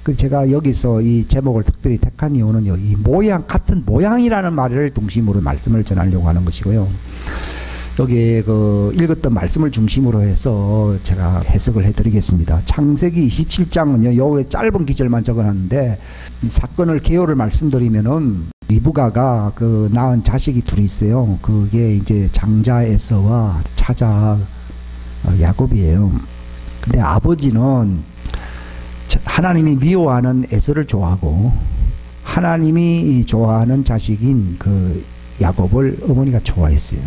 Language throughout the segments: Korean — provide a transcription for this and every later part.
그 제가 여기서 이 제목을 특별히 택한 이유는요, 이 모양, 같은 모양이라는 말을 중심으로 말씀을 전하려고 하는 것이고요. 여기에 그 읽었던 말씀을 중심으로 해서 제가 해석을 해드리겠습니다. 창세기 27장은요, 요 짧은 기절만 적어놨는데, 이 사건을 개요를 말씀드리면은, 리브가가 그 낳은 자식이 둘이 있어요. 그게 이제 장자 에서와 차자 야곱이에요. 근데 아버지는 하나님이 미워하는 에서를 좋아하고, 하나님이 좋아하는 자식인 그 야곱을 어머니가 좋아했어요.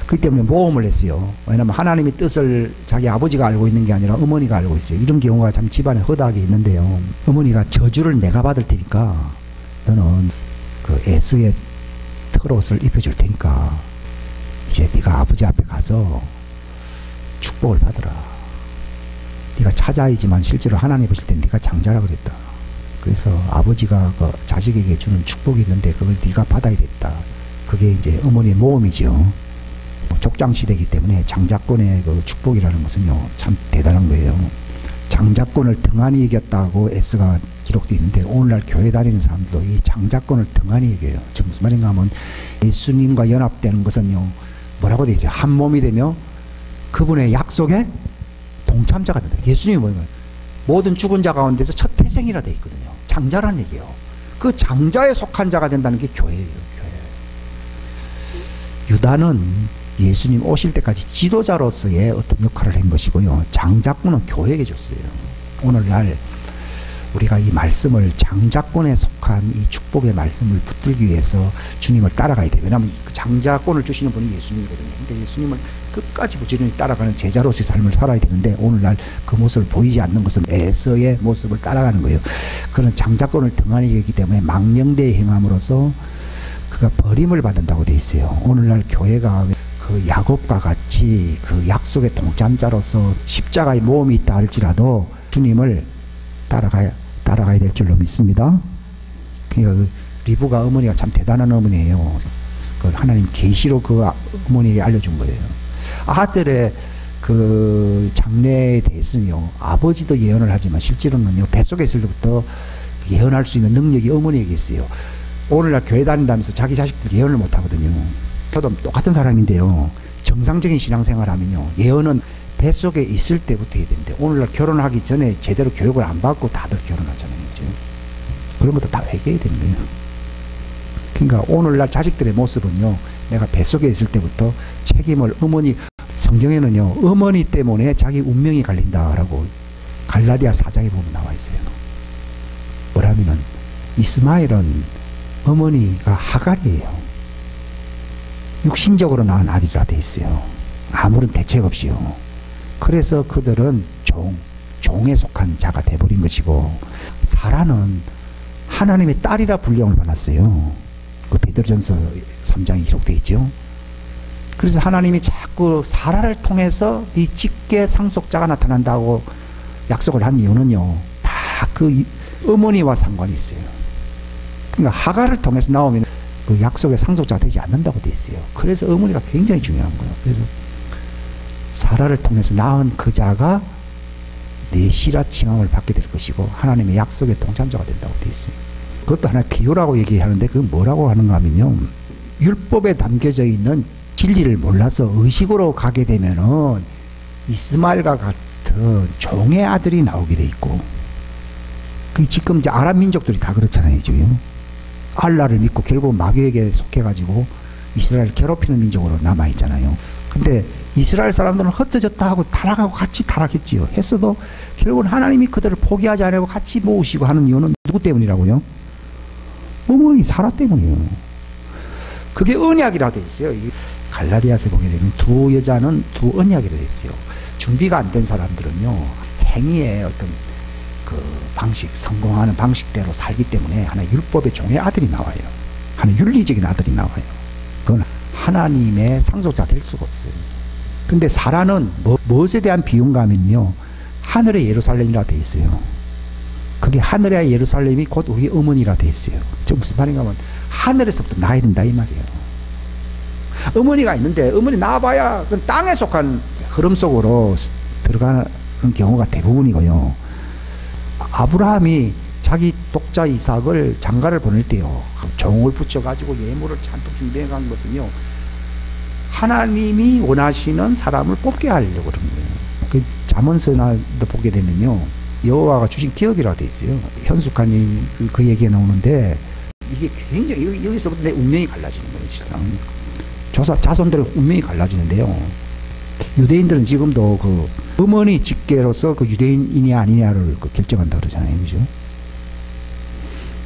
그렇기 때문에 모험을 했어요. 왜냐하면 하나님의 뜻을 자기 아버지가 알고 있는 게 아니라 어머니가 알고 있어요. 이런 경우가 참 집안에 허다하게 있는데요. 어머니가 저주를 내가 받을 테니까 너는 그 에서의 털옷을 입혀줄 테니까 이제 네가 아버지 앞에 가서 축복을 받으라. 네가 차자이지만 실제로 하나님 보실 때 네가 장자라 그랬다. 그래서 아버지가 그 자식에게 주는 축복이 있는데 그걸 네가 받아야 됐다. 그게 이제 어머니의 모험이죠. 족장시대이기 때문에 장자권의 그 축복이라는 것은요, 참 대단한 거예요. 장자권을 등한히 이겼다고 에스가 기록되어 있는데, 오늘날 교회 다니는 사람들도 이 장자권을 등한히 이겨요. 저 무슨 말인가 하면, 예수님과 연합되는 것은요, 뭐라고 되어 있어요? 한 몸이 되며 그분의 약속에 동참자가 된다. 예수님이 뭐예요? 모든 죽은 자 가운데서 첫 태생이라 되어 있거든요. 장자란 얘기예요. 그 장자에 속한 자가 된다는 게 교회예요. 교회. 유다는 예수님 오실 때까지 지도자로서의 어떤 역할을 한 것이고요. 장자권은 교회에게 줬어요. 오늘날 우리가 이 말씀을, 장자권에 속한 이 축복의 말씀을 붙들기 위해서 주님을 따라가야 돼요. 왜냐하면 그 장자권을 주시는 분이 예수님이거든요. 근데 예수님을 끝까지 부지런히 따라가는 제자로서의 삶을 살아야 되는데, 오늘날 그 모습을 보이지 않는 것은 에서의 모습을 따라가는 거예요. 그런 장자권을 등한히 여기기 때문에 망령되이 행함으로써 그가 버림을 받는다고 되어 있어요. 오늘날 교회가 그 야곱과 같이 그 약속의 동참자로서 십자가의 모험이 있다 할지라도 주님을 따라가야 될 줄로 믿습니다. 그 리브가 어머니가 참 대단한 어머니예요. 그 하나님 계시로 그 어머니에게 알려준 거예요. 아들의 그 장래에 대해서는요, 아버지도 예언을 하지만 실제로는요, 뱃속에 있을 때부터 예언할 수 있는 능력이 어머니에게 있어요. 오늘날 교회 다닌다면서 자기 자식들 예언을 못 하거든요. 저도 똑같은 사람인데요, 정상적인 신앙생활 하면요, 예언은 뱃속에 있을 때부터 해야 되는데, 오늘날 결혼하기 전에 제대로 교육을 안 받고 다들 결혼하잖아요. 그죠? 그런 것도 다 회개해야 되는 거예요. 그러니까 오늘날 자식들의 모습은요, 내가 뱃속에 있을 때부터 책임을 성경에는요, 어머니 때문에 자기 운명이 갈린다라고 갈라디아 4장에 보면 나와 있어요. 뭐라면은 이스마엘은 어머니가 하갈이에요. 육신적으로 낳은 아들이라 돼 있어요. 아무런 대책 없이요. 그래서 그들은 종에 속한 자가 돼버린 것이고, 사라는 하나님의 딸이라 불령을 받았어요. 그 베드로전서 3장에 기록되어 있죠. 그래서 하나님이 자꾸 사라를 통해서 이 직계 상속자가 나타난다고 약속을 한 이유는요, 다 그 어머니와 상관이 있어요. 그러니까 하갈을 통해서 나오면 그 약속의 상속자가 되지 않는다고 되어 있어요. 그래서 어머니가 굉장히 중요한 거예요. 그래서 사라를 통해서 낳은 그 자가 내시라 칭함을 받게 될 것이고, 하나님의 약속의 동참자가 된다고 되어 있어요. 그것도 하나의 비유라고 얘기하는데, 그건 뭐라고 하는가 하면요, 율법에 담겨져 있는 진리를 몰라서 의식으로 가게 되면은 이스마엘과 같은 종의 아들이 나오게 돼 있고, 그 지금 이제 아랍 민족들이 다 그렇잖아요. 지금 알라를 믿고 결국 마귀에게 속해가지고 이스라엘을 괴롭히는 민족으로 남아있잖아요. 근데 이스라엘 사람들은 흩어졌다 하고 타락하고 같이 타락했지요. 했어도 결국은 하나님이 그들을 포기하지 않고 같이 모으시고 하는 이유는 누구 때문이라고요? 어머니 사라 때문이에요. 그게 언약이라 돼 있어요. 갈라디아서 보게 되면 두 여자는 두 언약이라 돼 있어요. 준비가 안 된 사람들은요, 행위의 어떤 그 방식, 성공하는 방식대로 살기 때문에 하나의 율법의 종의 아들이 나와요. 하나의 윤리적인 아들이 나와요. 그건 하나님의 상속자 될 수가 없어요. 근데 사라는 무엇에 대한 비유인가 하면요, 하늘의 예루살렘이라 돼 있어요. 그게 하늘의 예루살렘이 곧 우리 어머니라 돼 있어요. 저 무슨 말인가 하면 하늘에서부터 나야 된다 이 말이에요. 어머니가 있는데 어머니 낳아봐야 그건 땅에 속한 흐름 속으로 들어가는 경우가 대부분이고요. 아브라함이 자기 독자 이삭을 장가를 보낼 때요, 종을 붙여가지고 예물을 잔뜩 준비해 간 것은요, 하나님이 원하시는 사람을 뽑게 하려고 그런 거예요. 그 잠언서나도 보게 되면요, 여호와가 주신 기업이라고 돼 있어요. 현숙하님 그 얘기가 나오는데, 이게 굉장히 여기서부터 내 운명이 갈라지는 거예요. 실상 자손들의 운명이 갈라지는데요, 유대인들은 지금도 그 어머니 직계로서 그 유대인이냐 아니냐를 그 결정한다 그러잖아요, 그죠?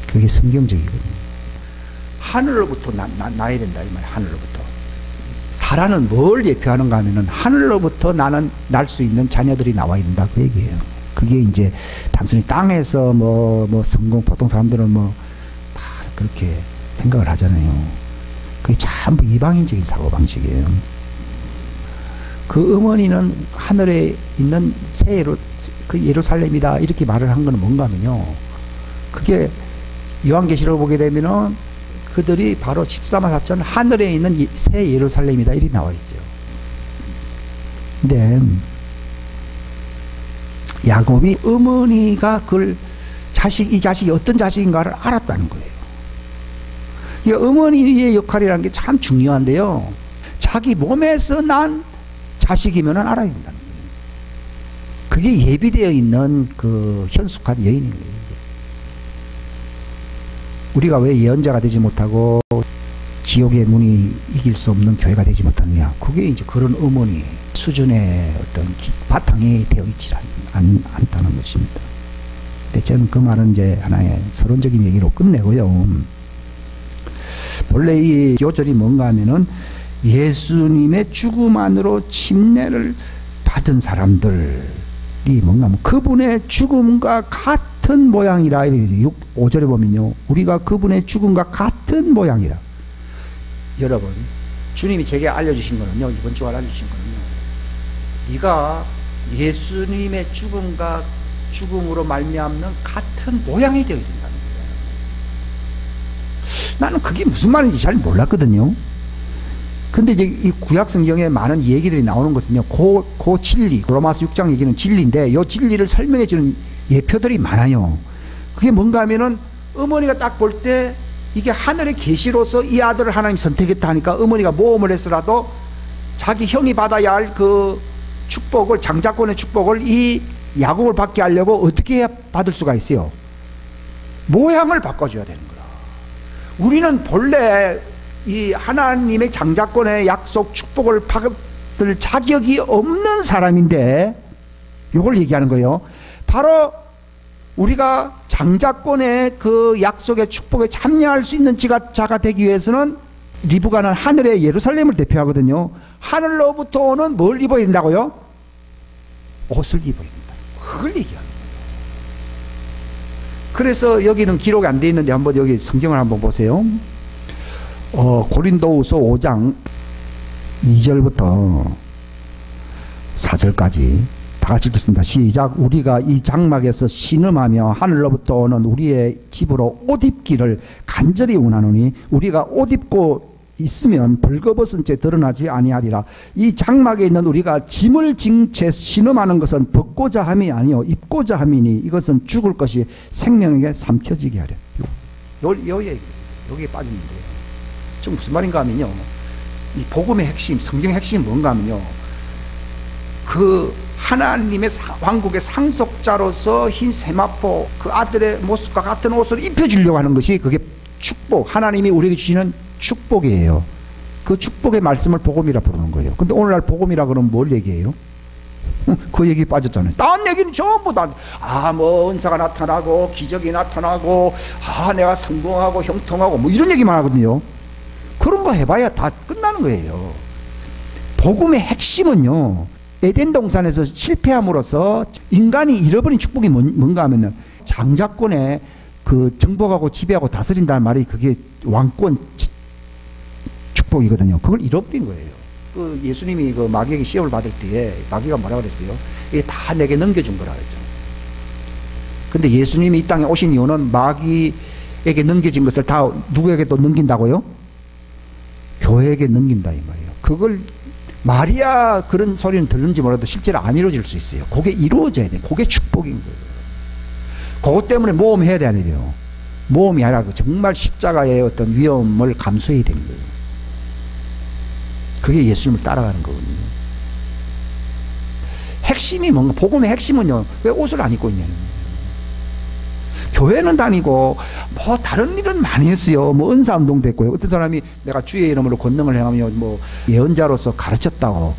그게 성경적이거든요. 하늘로부터 나야 된다 이 말이에요. 하늘로부터. 사라는 뭘 예표하는가 하면은 하늘로부터 나는 날 수 있는 자녀들이 나와야 된다 그 얘기예요. 그게 이제 단순히 땅에서 뭐 성공, 보통 사람들은 뭐 다 그렇게 생각을 하잖아요. 그게 전부 이방인적인 사고방식이에요. 그 어머니는 하늘에 있는 새 그 예루살렘이다 이렇게 말을 한 거는 뭔가 하면요, 그게 요한계시록을 보게 되면은 그들이 바로 14만 4천 하늘에 있는 새 예루살렘이다 이렇게 나와 있어요. 근데 야곱이 어머니가 그걸 이 자식이 어떤 자식인가를 알았다는 거예요. 이 어머니의 역할이라는 게 참 중요한데요, 자기 몸에서 난 자식이면 알아야 된다는 거예요. 그게 예비되어 있는 그 현숙한 여인인 거예요. 우리가 왜 예언자가 되지 못하고 지옥의 문이 이길 수 없는 교회가 되지 못하느냐, 그게 이제 그런 어머니 수준의 어떤 바탕이 되어 있지 않다는 것입니다. 근데 저는 그 말은 이제 하나의 서론적인 얘기로 끝내고요, 본래 이 요절이 뭔가 하면은 예수님의 죽음 안으로 침례를 받은 사람들이 뭔가 하면 그분의 죽음과 같은 모양이라. 5절에 보면요, 우리가 그분의 죽음과 같은 모양이라. 여러분, 주님이 제게 알려주신 거는요, 이번 주에 알려주신 거는요, 네가 예수님의 죽음으로 말미암는 같은 모양이 되어야 된다는 거예요. 나는 그게 무슨 말인지 잘 몰랐거든요. 근데 이제 이 구약 성경에 많은 얘기들이 나오는 것은요, 그 진리, 로마서 6장 얘기는 진리인데, 이 진리를 설명해 주는 예표들이 많아요. 그게 뭔가 하면은 어머니가 딱 볼 때 이게 하늘의 계시로서 이 아들을 하나님 선택했다 하니까 어머니가 모험을 했으라도 자기 형이 받아야 할 그 축복을, 장자권의 축복을 이 야곱을 받게 하려고 어떻게 해야 받을 수가 있어요? 모양을 바꿔줘야 되는 거야. 우리는 본래 이 하나님의 장자권의 약속 축복을 받을 자격이 없는 사람인데, 이걸 얘기하는 거예요. 바로 우리가 장자권의 그 약속의 축복에 참여할 수 있는 자가 되기 위해서는, 리브가는 하늘의 예루살렘을 대표하거든요. 하늘로부터 오는 뭘 입어야 된다고요? 옷을 입어야 된다. 그걸 얘기하는 거예요. 그래서 여기는 기록이 안 돼 있는데 한번 여기 성경을 한번 보세요. 고린도후서 5장 2절부터 4절까지 다 같이 읽겠습니다. 시작. 우리가 이 장막에서 신음하며 하늘로부터 오는 우리의 집으로 옷 입기를 간절히 원하노니 우리가 옷 입고 있으면 벌거벗은 채 드러나지 아니하리라. 이 장막에 있는 우리가 짐을 진 채 신음하는 것은 벗고자 함이 아니요 입고자 함이니 이것은 죽을 것이 생명에게 삼켜지게 하려. 여기에 빠졌는데요. 좀 무슨 말인가 하면요, 이 복음의 핵심, 성경의 핵심이 뭔가 하면요, 그 하나님의 왕국의 상속자로서 흰 세마포 그 아들의 모습과 같은 옷을 입혀주려고 하는 것이 그게 축복, 하나님이 우리에게 주시는 축복이에요. 그 축복의 말씀을 복음이라 부르는 거예요. 근데 오늘날 복음이라 그러면 뭘 얘기해요? 그 얘기 빠졌잖아요. 딴 얘기는 전부 다 뭐 은사가 나타나고 기적이 나타나고 내가 성공하고 형통하고 뭐 이런 얘기만 하거든요. 그런 거 해봐야 다 끝나는 거예요. 복음의 핵심은요, 에덴 동산에서 실패함으로써 인간이 잃어버린 축복이 뭔가 하면은 장자권에 그 정복하고 지배하고 다스린다는 말이 그게 왕권 축복이거든요. 그걸 잃어버린 거예요. 그 예수님이 그 마귀에게 시험을 받을 때에 마귀가 뭐라 그랬어요? 이게 다 내게 넘겨준 거라 그랬잖아요. 근데 예수님이 이 땅에 오신 이유는 마귀에게 넘겨진 것을 다 누구에게 또 넘긴다고요? 교회에게 넘긴다 이 말이에요. 그걸 말이야 그런 소리는 들는지 몰라도 실제로 안 이루어질 수 있어요. 그게 이루어져야 돼요. 그게 축복인 거예요. 그것 때문에 모험해야 돼, 아니에요? 모험이 아니라 정말 십자가의 어떤 위험을 감수해야 되는 거예요. 그게 예수님을 따라가는 거거든요. 핵심이 뭔가, 복음의 핵심은요, 왜 옷을 안 입고 있냐는 거예요. 교회는 다니고 뭐 다른 일은 많이 했어요. 뭐 은사운동도 했고요. 어떤 사람이 내가 주의 이름으로 권능을 행하며 뭐 예언자로서 가르쳤다고,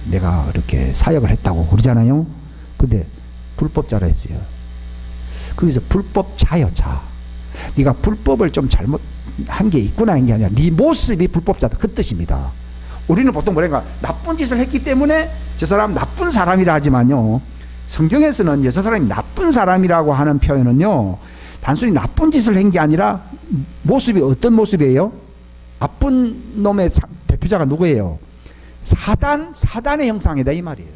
내가 이렇게 사역을 했다고 그러잖아요. 근데 불법자라 했어요. 거기서 불법자요, 자. 네가 불법을 좀 잘못한 게 있구나 한 게 아니라 네 모습이 불법자다, 그 뜻입니다. 우리는 보통 뭐랄까, 나쁜 짓을 했기 때문에 저 사람 나쁜 사람이라 하지만요, 성경에서는 저 사람이 나쁜 사람이라고 하는 표현은요, 단순히 나쁜 짓을 한 게 아니라 모습이 어떤 모습이에요? 나쁜 놈의 대표자가 누구예요? 사단의 형상이다, 이 말이에요.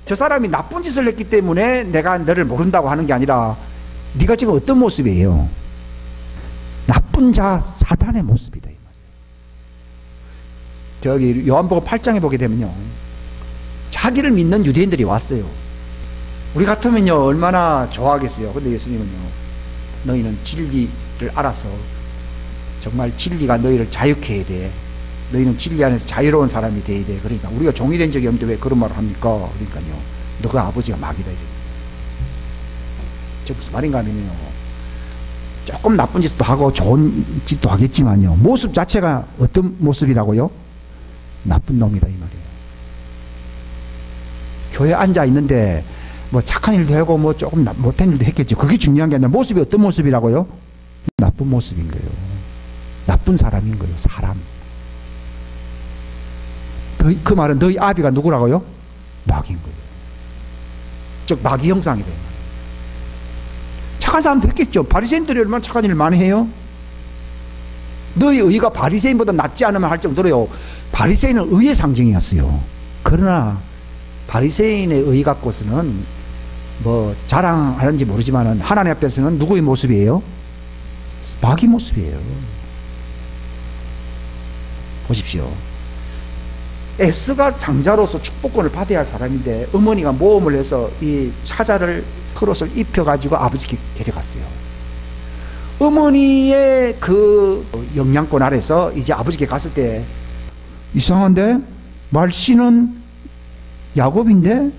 저 사람이 나쁜 짓을 했기 때문에 내가 너를 모른다고 하는 게 아니라 네가 지금 어떤 모습이에요? 나쁜 자 사단의 모습이다, 이 말이에요. 저기 요한복음 8장에 보게 되면요, 자기를 믿는 유대인들이 왔어요. 우리 같으면요 얼마나 좋아하겠어요. 근데 예수님은요, 너희는 진리를 알아서 정말 진리가 너희를 자유케 해야 돼. 너희는 진리 안에서 자유로운 사람이 돼야 돼. 그러니까 우리가 종이 된 적이 없는데 왜 그런 말을 합니까? 그러니까요, 너가 아버지가 마귀다. 저 무슨 말인가 하면요, 조금 나쁜 짓도 하고 좋은 짓도 하겠지만요, 모습 자체가 어떤 모습이라고요? 나쁜 놈이다, 이 말이에요. 교회에 앉아 있는데 뭐 착한 일도 하고 뭐 조금 못한 일도 했겠죠. 그게 중요한 게 아니라 모습이 어떤 모습이라고요? 나쁜 모습인 거예요. 나쁜 사람인 거예요. 사람. 그 말은 너희 아비가 누구라고요? 마귀인 거예요. 즉 마귀 형상이래요. 착한 사람도 했겠죠. 바리새인들이 얼마나 착한 일을 많이 해요? 너희 의가 바리새인보다 낫지 않으면 할 정도로요, 바리새인은 의의 상징이었어요. 그러나 바리새인의 의 갖고서는 뭐 자랑하는지 모르지만은 하나님 앞에서는 누구의 모습이에요? 마귀 모습이에요. 보십시오. 에스가 장자로서 축복권을 받아야 할 사람인데 어머니가 모험을 해서 이 차자를 흑옷을 입혀가지고 아버지께 데려갔어요. 어머니의 그 영향권 아래서 이제 아버지께 갔을 때, 이상한데? 말씨는 야곱인데?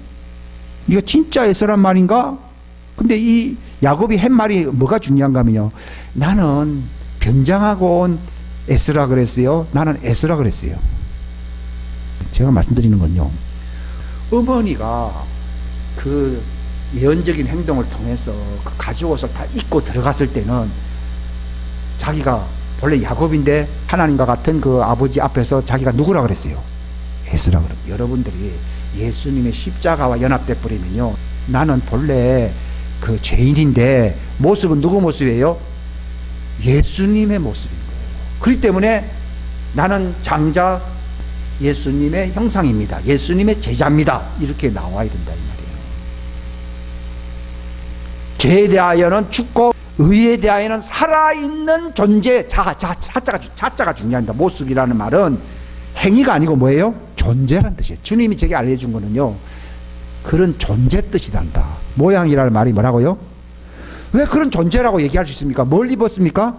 네가 진짜 에서란 말인가? 근데 이 야곱이 한 말이 뭐가 중요한가 하면요, 나는 변장하고 온 에스라 그랬어요. 나는 에스라 그랬어요. 제가 말씀드리는 건요, 어머니가 그 예언적인 행동을 통해서 그 가죽옷을 다 입고 들어갔을 때는 자기가 원래 야곱인데 하나님과 같은 그 아버지 앞에서 자기가 누구라 그랬어요? 에스라 그래요. 여러분들이 예수님의 십자가와 연합돼 버리면요, 나는 본래 그 죄인인데 모습은 누구 모습이에요? 예수님의 모습인 거예요. 그렇기 때문에 나는 장자 예수님의 형상입니다. 예수님의 제자입니다. 이렇게 나와야 된다, 이 말이에요. 죄에 대하여는 죽고 의에 대하여는 살아있는 존재. 자자가 중요합니다. 모습이라는 말은 행위가 아니고 뭐예요? 존재란 뜻이에요. 주님이 제게 알려준 거는요, 그런 존재 뜻이 난다. 모양이라는 말이 뭐라고요? 왜 그런 존재라고 얘기할 수 있습니까? 뭘 입었습니까?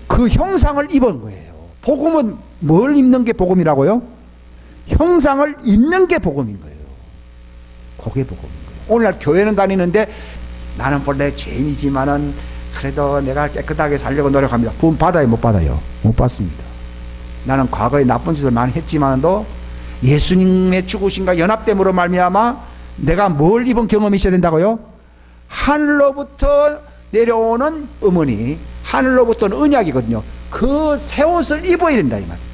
그 형상을 입은 거예요. 복음은 뭘 입는 게 복음이라고요? 형상을 입는 게 복음인 거예요. 그게 복음인 거예요. 오늘날 교회는 다니는데 나는 본래 죄인이지만은 그래도 내가 깨끗하게 살려고 노력합니다. 구원 받아요, 못 받아요? 못 받습니다. 나는 과거에 나쁜 짓을 많이 했지만도 예수님의 죽으심과 연합됨으로 말미암아 내가 뭘 입은 경험이 있어야 된다고요? 하늘로부터 내려오는 어머니, 하늘로부터는 언약이거든요. 그 새 옷을 입어야 된다, 이 말이죠.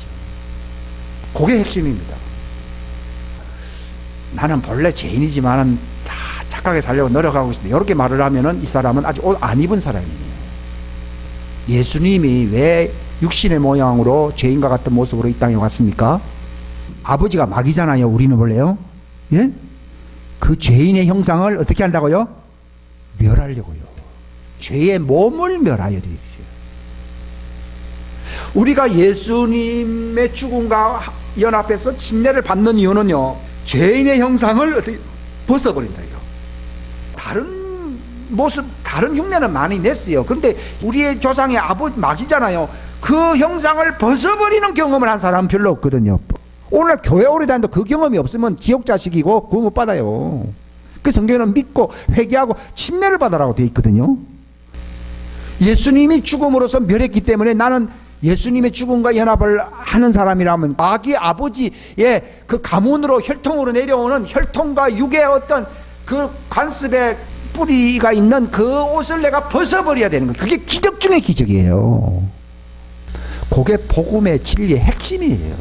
그게 핵심입니다. 나는 본래 죄인이지만은 다 착하게 살려고 노력하고 있습니다. 이렇게 말을 하면은 이 사람은 아직 옷 안 입은 사람이에요. 예수님이 왜 육신의 모양으로 죄인과 같은 모습으로 이 땅에 왔습니까? 아버지가 마귀잖아요. 우리는 원래요. 예? 그 죄인의 형상을 어떻게 한다고요? 멸하려고요. 죄의 몸을 멸하여 드리죠. 우리가 예수님의 죽음과 연합해서 침례를 받는 이유는요, 죄인의 형상을 어떻게 벗어버린다요. 다른 모습, 다른 흉내는 많이 냈어요. 그런데 우리의 조상의 아버지 마귀잖아요. 그 형상을 벗어버리는 경험을 한 사람은 별로 없거든요. 오늘 교회 오래 다니도 그 경험이 없으면 지옥 자식이고 구원 못 받아요. 그 성경에는 믿고 회개하고 침례를 받으라고 되어 있거든요. 예수님이 죽음으로써 멸했기 때문에 나는 예수님의 죽음과 연합을 하는 사람이라면 마귀의 아버지의 그 가문으로 혈통으로 내려오는 혈통과 육의 어떤 그 관습의 뿌리가 있는 그 옷을 내가 벗어버려야 되는 거예요. 그게 기적 중의 기적이에요. 그게 복음의 진리의 핵심이에요.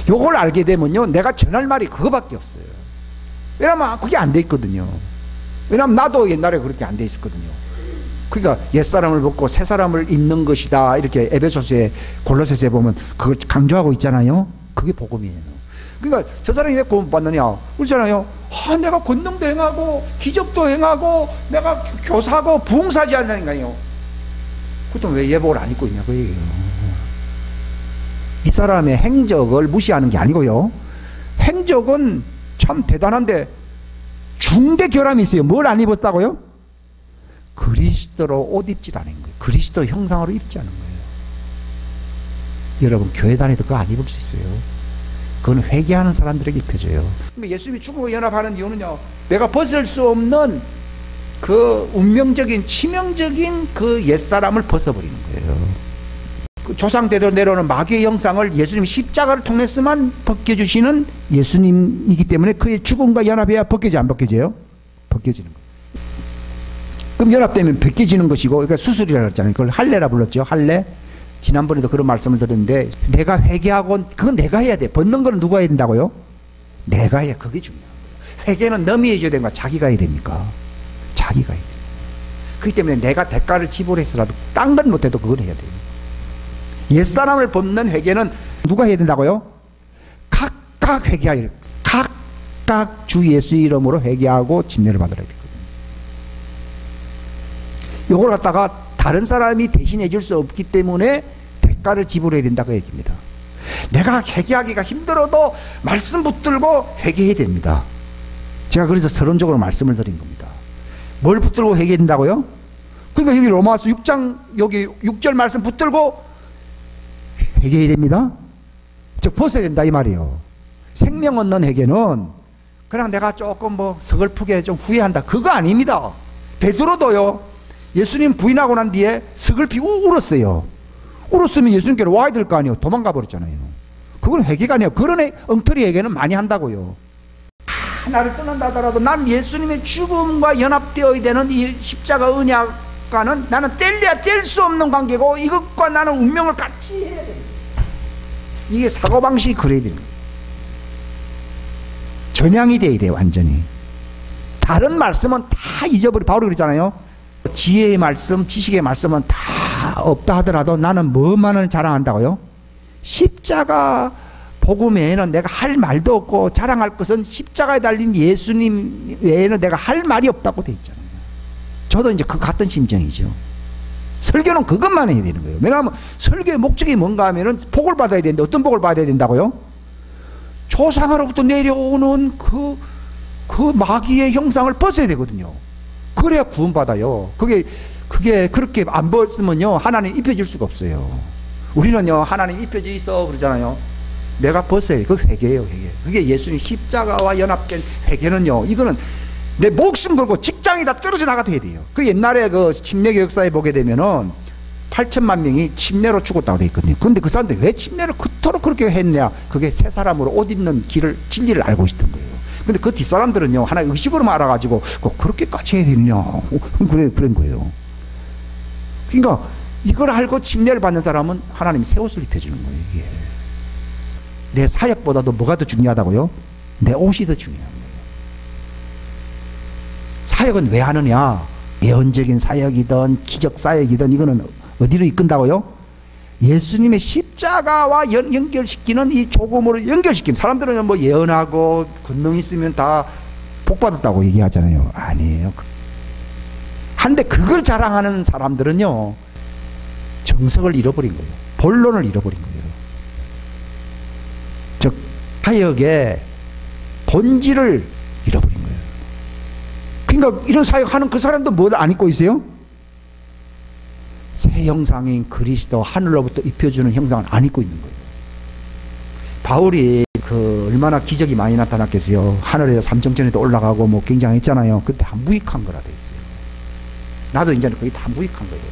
요걸 알게 되면요, 내가 전할 말이 그거밖에 없어요. 왜냐면 그게 안 돼 있거든요. 왜냐면 나도 옛날에 그렇게 안 돼 있었거든요. 그러니까 옛사람을 벗고 새사람을 입는 것이다, 이렇게 에베소서에 골로새서에 보면 그걸 강조하고 있잖아요. 그게 복음이에요. 그러니까 저 사람이 왜 구원 받느냐 그러잖아요. 내가 권능도 행하고 기적도 행하고 내가 교사고 부흥사지 않는다니까요. 그것도 왜 예복을 안 입고 있냐 그 얘기예요. 이 사람의 행적을 무시하는 게 아니고요, 행적은 참 대단한데 중대 결함이 있어요. 뭘 안 입었다고요? 그리스도로 옷 입질 않은 거예요. 그리스도 형상으로 입지 않은 거예요. 여러분 교회 다니도 그거 안 입을 수 있어요. 그건 회개하는 사람들에게 입혀져요. 예수님이 죽음과 연합하는 이유는요, 내가 벗을 수 없는 그 운명적인 치명적인 그 옛사람을 벗어버리는 거예요. 그 조상대대로 내려오는 마귀의 형상을 예수님이 십자가를 통해서만 벗겨주시는 예수님이기 때문에 그의 죽음과 연합해야 벗겨져 안 벗겨져요? 벗겨지는 거예요. 그럼 연합되면 벗겨지는 것이고, 그러니까 수술이라고 했잖아요. 그걸 할례라 불렀죠. 할례. 지난번에도 그런 말씀을 드렸는데, 내가 회개하고 그건 내가 해야 돼. 벗는 건 누가 해야 된다고요? 내가 해야. 그게 중요한 거예요. 회개는 남이 해줘야 되는 거야, 자기가 해야 됩니까? 자기가 해야 돼요. 그렇기 때문에 내가 대가를 지불해서라도 딴 건 못해도 그걸 해야 돼요. 옛사람을 벗는 회개는 누가 해야 된다고요? 각각 회개하여, 각각 주 예수 이름으로 회개하고 침례를 받으라 했거든요. 요걸 갖다가 다른 사람이 대신해 줄 수 없기 때문에 대가를 지불해야 된다고 얘기입니다. 내가 회개하기가 힘들어도 말씀 붙들고 회개해야 됩니다. 제가 그래서 서론적으로 말씀을 드린 겁니다. 뭘 붙들고 회개해야 된다고요? 그러니까 여기 로마서 6장 여기 6절 말씀 붙들고 회개해야 됩니다. 즉 벗어야 된다 이 말이에요. 생명 얻는 회개는 그냥 내가 조금 뭐 서글프게 좀 후회한다 그거 아닙니다. 베드로도요, 예수님 부인하고 난 뒤에 서글피 울었어요. 울었으면 예수님께로 와야 될 거 아니에요. 도망가 버렸잖아요. 그건 회개가 아니에요. 그런 엉터리 회개는 많이 한다고요. 나를 떠난다 하더라도 난 예수님의 죽음과 연합되어야 되는 이 십자가 언약과는 나는 뗄래야 뗄 수 없는 관계고, 이것과 나는 운명을 같이 해야 됩니다. 이게 사고방식이 그래야 되는 거예요. 전향이 돼야 돼요. 완전히. 다른 말씀은 다 잊어버리고, 바울이 그랬잖아요. 지혜의 말씀, 지식의 말씀은 다 없다 하더라도 나는 뭐만을 자랑한다고요? 십자가 복음 외에는 내가 할 말도 없고, 자랑할 것은 십자가에 달린 예수님 외에는 내가 할 말이 없다고 돼 있잖아요. 저도 이제 그 같은 심정이죠. 설교는 그것만 해야 되는 거예요. 왜냐하면 설교의 목적이 뭔가 하면은 복을 받아야 되는데, 어떤 복을 받아야 된다고요? 조상으로부터 내려오는 그 마귀의 형상을 벗어야 되거든요. 그래야 구원받아요. 그게 그렇게 안 벗으면요, 하나님 입혀줄 수가 없어요. 우리는요, 하나님 입혀져 있어 그러잖아요. 내가 벗어야 돼. 그게 회개예요, 회개. 그게 예수님 십자가와 연합된 회개는요, 이거는 내 목숨 걸고 직장이 다 떨어져 나가도 해야 돼요. 그 옛날에 그 침례교 역사에 보게 되면은 8천만 명이 침례로 죽었다고 돼 있거든요. 그런데 그 사람들이 왜 침례를 그토록 그렇게 했냐? 그게 새 사람으로 옷 입는 진리를 알고 있었던 거예요. 근데 그 뒷사람들은요, 하나의 의식으로만 알아가지고 꼭 그렇게까지 해야 되느냐? 그런 거예요. 그러니까 이걸 알고 침례를 받는 사람은 하나님이 새 옷을 입혀주는 거예요. 이게. 내 사역보다도 뭐가 더 중요하다고요? 내 옷이 더 중요한 거예요. 사역은 왜 하느냐? 예언적인 사역이든 기적 사역이든 이거는 어디로 이끈다고요? 예수님의 십자가와 연결시키는 이 조금으로 연결시키는, 사람들은 뭐 예언하고 권능 있으면 다 복받았다고 얘기하잖아요. 아니에요. 한데 그걸 자랑하는 사람들은요, 정석을 잃어버린 거예요. 본론을 잃어버린 거예요. 즉 사역의 본질을 잃어버린 거예요. 그러니까 그러니까 이런 사역하는 그 사람도 뭘 안 입고 있어요? 새 형상인 그리스도 하늘로부터 입혀주는 형상을 안 입고 있는 거예요. 바울이 얼마나 기적이 많이 나타났겠어요. 하늘에서 삼정전에도 올라가고 뭐 굉장했잖아요. 그때 다 무익한 거라 돼 있어요. 나도 이제는 거의 다 무익한 거예요.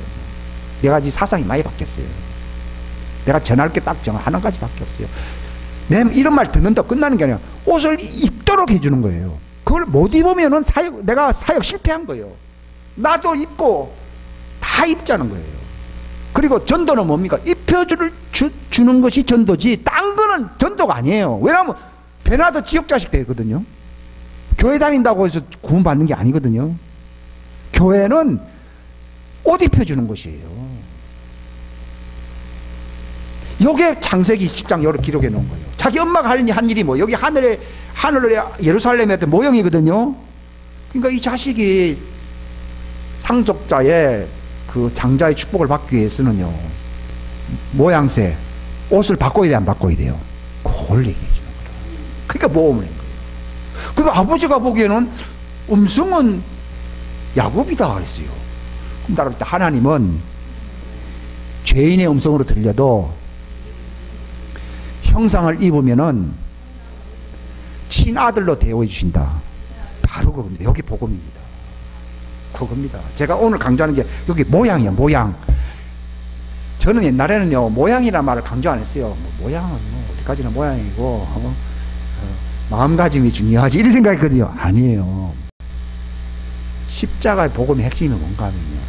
내가 아직 사상이 많이 바뀌었어요. 내가 전할 게 딱 하나 가지밖에 없어요. 이런 말 듣는다 끝나는 게 아니라 옷을 입도록 해주는 거예요. 그걸 못 입으면은 내가 사역 실패한 거예요. 나도 입고 다 입자는 거예요. 그리고 전도는 뭡니까? 입혀주는 것이 전도지 딴 거는 전도가 아니에요. 왜냐하면 배나도 지옥 자식 되거든요. 교회 다닌다고 해서 구원받는 게 아니거든요. 교회는 옷 입혀주는 것이에요. 요게 창세기 10장 요렇게 기록해 놓은 거예요. 자기 엄마가 한 일이 뭐 여기 하늘에 예루살렘의 어떤 모형이거든요. 그러니까 이 자식이 상속자의 그 장자의 축복을 받기 위해서는요, 모양새, 옷을 바꿔야 돼, 안 바꿔야 돼요? 그걸 얘기해 주는 거예요. 그러니까 모험을 한 거예요. 그러니까 아버지가 보기에는 음성은 야곱이다 그랬어요. 그럼 따라볼 때 하나님은 죄인의 음성으로 들려도 형상을 입으면은 친아들로 대우해 주신다. 바로 그겁니다. 여기 복음입니다. 그겁니다. 제가 오늘 강조하는 게 여기 모양이에요. 모양. 저는 옛날에는요 모양이라는 말을 강조 안 했어요. 모양은 뭐 어디까지나 모양이고 마음가짐이 중요하지 이런 생각했거든요. 아니에요. 십자가의 복음의 핵심이 뭔가 하면요,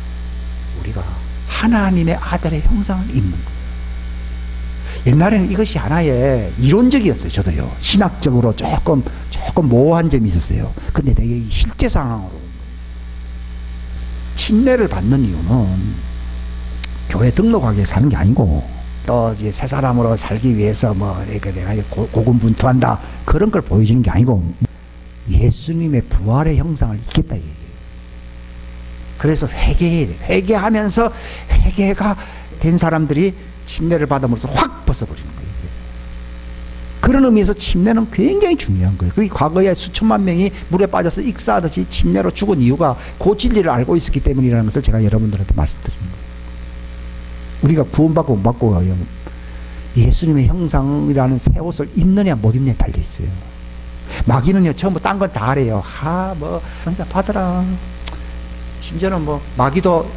우리가 하나님의 아들의 형상을 입는 거예요. 옛날에는 이것이 하나의 이론적이었어요. 저도요 신학적으로 조금 모호한 점이 있었어요. 근데 내게 실제 상황으로 침례를 받는 이유는 교회 등록하기 위해서 사는 게 아니고 또 이제 새 사람으로 살기 위해서 뭐 내가 고군분투한다 그런 걸 보여주는 게 아니고 예수님의 부활의 형상을 입겠다 얘기예요. 그래서 회개해야 돼. 회개하면서 회개가 된 사람들이 침례를 받음으로써 확 벗어버리는 거예요. 그런 의미에서 침례는 굉장히 중요한 거예요. 그리고 과거에 수천만 명이 물에 빠져서 익사하듯이 침례로 죽은 이유가 그 진리를 알고 있었기 때문이라는 것을 제가 여러분들한테 말씀드리는 거예요. 우리가 구원받고 못 받고 예수님의 형상이라는 새 옷을 입느냐 못 입느냐에 달려있어요. 마귀는요 처음부터 딴 건 다 하래요. 뭐 선사 받으라. 심지어는 뭐 마귀도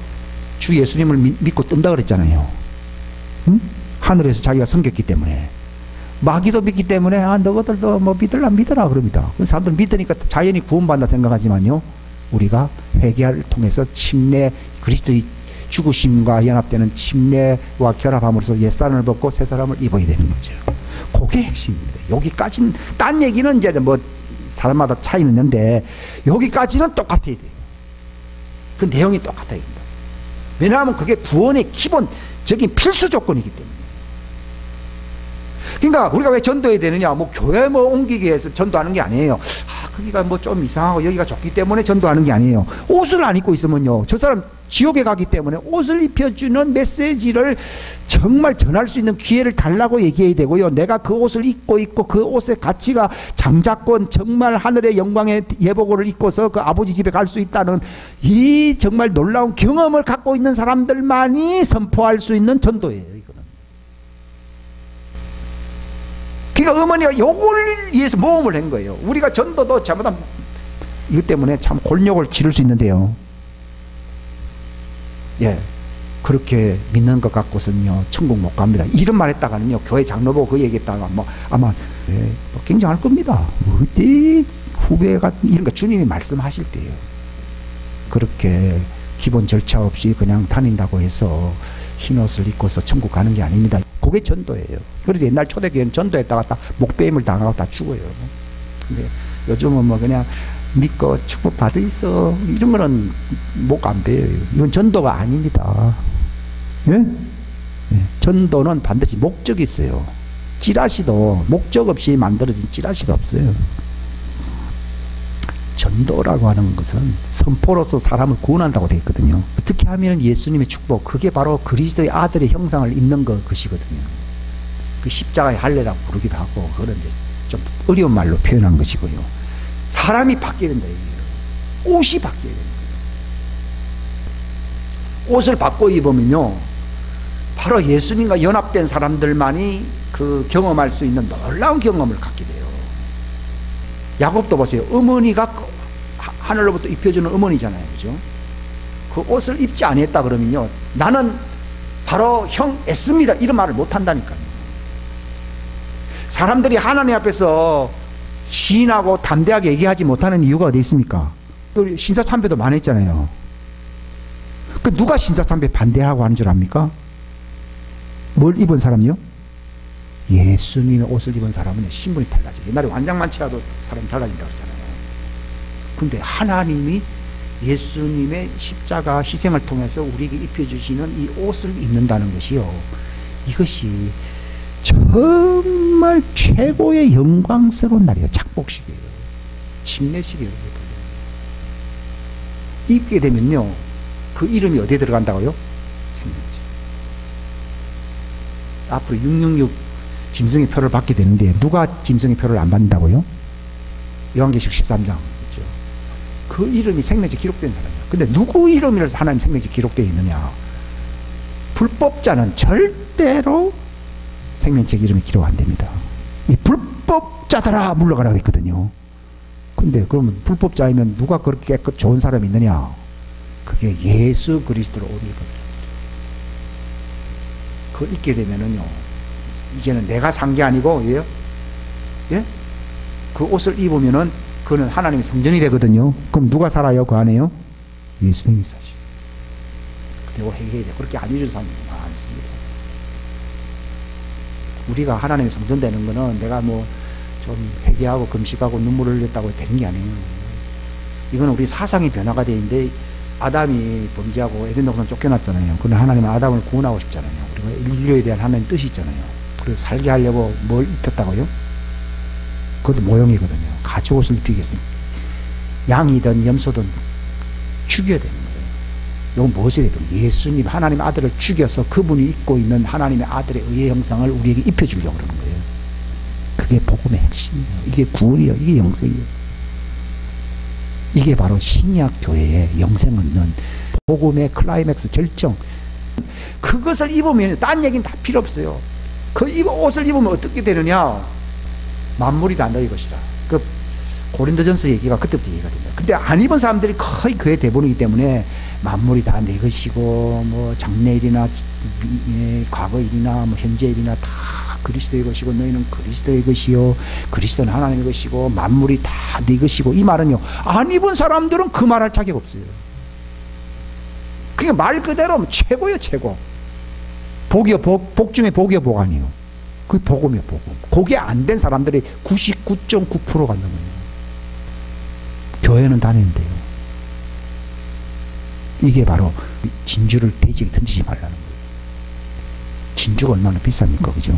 주 예수님을 믿고 뜬다 그랬잖아요. 응? 하늘에서 자기가 섬겼기 때문에. 마귀도 믿기 때문에 너희들도 뭐 믿으라 그럽니다. 사람들 믿으니까 자연히 구원받는다 생각하지만요, 우리가 회개를 통해서 침례, 그리스도의 죽으심과 연합되는 침례와 결합함으로써 옛사람을 벗고 새사람을 입어야 되는 거죠. 그게 핵심입니다. 여기까지는 딴 얘기는 이제 뭐 사람마다 차이는 있는데 여기까지는 똑같아야 돼요. 그 내용이 똑같아야 됩니다. 왜냐하면 그게 구원의 기본적인 필수 조건이기 때문에. 그러니까 우리가 왜 전도해야 되느냐, 뭐 교회 뭐 옮기기 위해서 전도하는 게 아니에요. 거기가 뭐 좀 이상하고 여기가 좋기 때문에 전도하는 게 아니에요. 옷을 안 입고 있으면요, 저 사람 지옥에 가기 때문에 옷을 입혀주는 메시지를 정말 전할 수 있는 기회를 달라고 얘기해야 되고요. 내가 그 옷을 입고 있고 그 옷의 가치가 장자권 정말 하늘의 영광의 예복을 입고서 그 아버지 집에 갈 수 있다는 이 정말 놀라운 경험을 갖고 있는 사람들만이 선포할 수 있는 전도예요. 그러니까 어머니가 요걸 위해서 모험을 한 거예요. 우리가 전도도 잘못하면 이것 때문에 참 곤욕을 치를 수 있는데요, 예, 그렇게 믿는 것 갖고서는요 천국 못 갑니다. 이런 말 했다가는요 교회 장로 보고 그 얘기했다가 뭐 아마 뭐 굉장할 겁니다. 어디 후배가 이런 거 주님이 말씀하실 때요, 그렇게 기본 절차 없이 그냥 다닌다고 해서 흰옷을 입고서 천국 가는 게 아닙니다. 그게 전도예요. 그래서 옛날 초대교회는 전도했다가 다 목배임을 당하고 다 죽어요. 근데 요즘은 뭐 그냥 믿고 축복 받아 있어 이런 거는 목 안 베요. 이건 전도가 아닙니다. 예? 예. 전도는 반드시 목적이 있어요. 찌라시도 목적 없이 만들어진 찌라시가 없어요. 전도라고 하는 것은 선포로서 사람을 구원한다고 되어 있거든요. 어떻게 하면 예수님의 축복, 그게 바로 그리스도의 아들의 형상을 입는 것이거든요. 그 십자가의 할례라고 부르기도 하고, 그런 이제 좀 어려운 말로 표현한 것이고요. 사람이 바뀌어야 된다 얘기예요. 옷이 바뀌어야 됩니다. 옷을 바꿔 입으면요, 바로 예수님과 연합된 사람들만이 그 경험할 수 있는 놀라운 경험을 갖게 돼요. 야곱도 보세요. 어머니가 하늘로부터 입혀주는 어머니잖아요. 그죠? 그 옷을 입지 않았다 그러면요, 나는 바로 형 애씁니다, 이런 말을 못 한다니까요. 사람들이 하나님 앞에서 시인하고 담대하게 얘기하지 못하는 이유가 어디 있습니까? 신사참배도 많이 했잖아요. 그 누가 신사참배 반대하고 하는 줄 압니까? 뭘 입은 사람이요? 예수님의 옷을 입은 사람은 신분이 달라져요. 옛날에 완장만 치라도 사람이 달라진다고 그러잖아요. 근데 하나님이 예수님의 십자가 희생을 통해서 우리에게 입혀주시는 이 옷을 입는다는 것이요, 이것이 정말 최고의 영광스러운 날이에요. 착복식이에요. 침례식이에요. 입게 되면요, 그 이름이 어디에 들어간다고요? 생명체. 앞으로 666 짐승의 표를 받게 되는데 누가 짐승의 표를 안 받는다고요? 요한계시록 13장. 그렇죠? 그 이름이 생명체 기록된 사람이에요. 근데 누구 이름이라서 하나님 생명체 기록되어 있느냐? 불법자는 절대로 생명체 이름이 기록 안 됩니다. 이 불법자들아 물러가라 그랬거든요. 근데 그러면 불법자이면 누가 그렇게 깨끗 좋은 사람이 있느냐? 그게 예수 그리스도로 옷 입은 사람들. 그걸 입게 되면은요, 이제는 내가 산 게 아니고, 예? 그 옷을 입으면은 그는 하나님의 성전이 되거든요. 그럼 누가 살아요? 그 안에요? 예수님이 사시고. 그리고 회개해야 돼. 그렇게 안 해준 사람이 많습니다. 우리가 하나님의 성전 되는 거는 내가 뭐 좀 회개하고 금식하고 눈물을 흘렸다고 되는 게 아니에요. 이건 우리 사상의 변화가 돼 있는데, 아담이 범죄하고 에덴 동산 쫓겨났잖아요. 그러나 하나님은 아담을 구원하고 싶잖아요. 우리가 인류에 대한 하나님 뜻이 있잖아요. 그래서 살게 하려고 뭘 입혔다고요? 그것도 모형이거든요. 가죽옷을 입히겠습니다. 양이든 염소든 죽여야 되는 거예요. 이건 무엇이 되든 예수님 하나님 아들을 죽여서 그분이 입고 있는 하나님의 아들의 의의 형상을 우리에게 입혀주려고 그러는 거예요. 그게 복음의 핵심이에요. 이게 구원이에요. 이게 영생이에요. 이게 바로 신약 교회의 영생 얻는 복음의 클라이맥스 절정. 그것을 입으면 딴 얘기는 다 필요 없어요. 그 옷을 입으면 어떻게 되느냐? 만물이 다 너희 것이라. 그 고린도전서 얘기가 그때부터 얘기가 됩니다. 근데 안 입은 사람들이 거의 교회 대부분이기 때문에 만물이 다 내 것이고, 뭐 장래일이나 과거일이나 뭐 현재일이나 다 그리스도의 것이고, 너희는 그리스도의 것이요, 그리스도는 하나님의 것이고, 만물이 다 네 것이고. 이 말은요, 안 입은 사람들은 그 말할 자격 없어요. 그게 말 그대로 최고예요, 최고. 복이요, 복 중에 복이요, 복 아니에요. 그 복음이요, 복음. 그게 안 된 사람들이 99.9%가 넘어요. 교회는 다니는데요. 이게 바로 진주를 돼지에 던지지 말라는 거예요. 진주가 얼마나 비쌉니까? 그죠?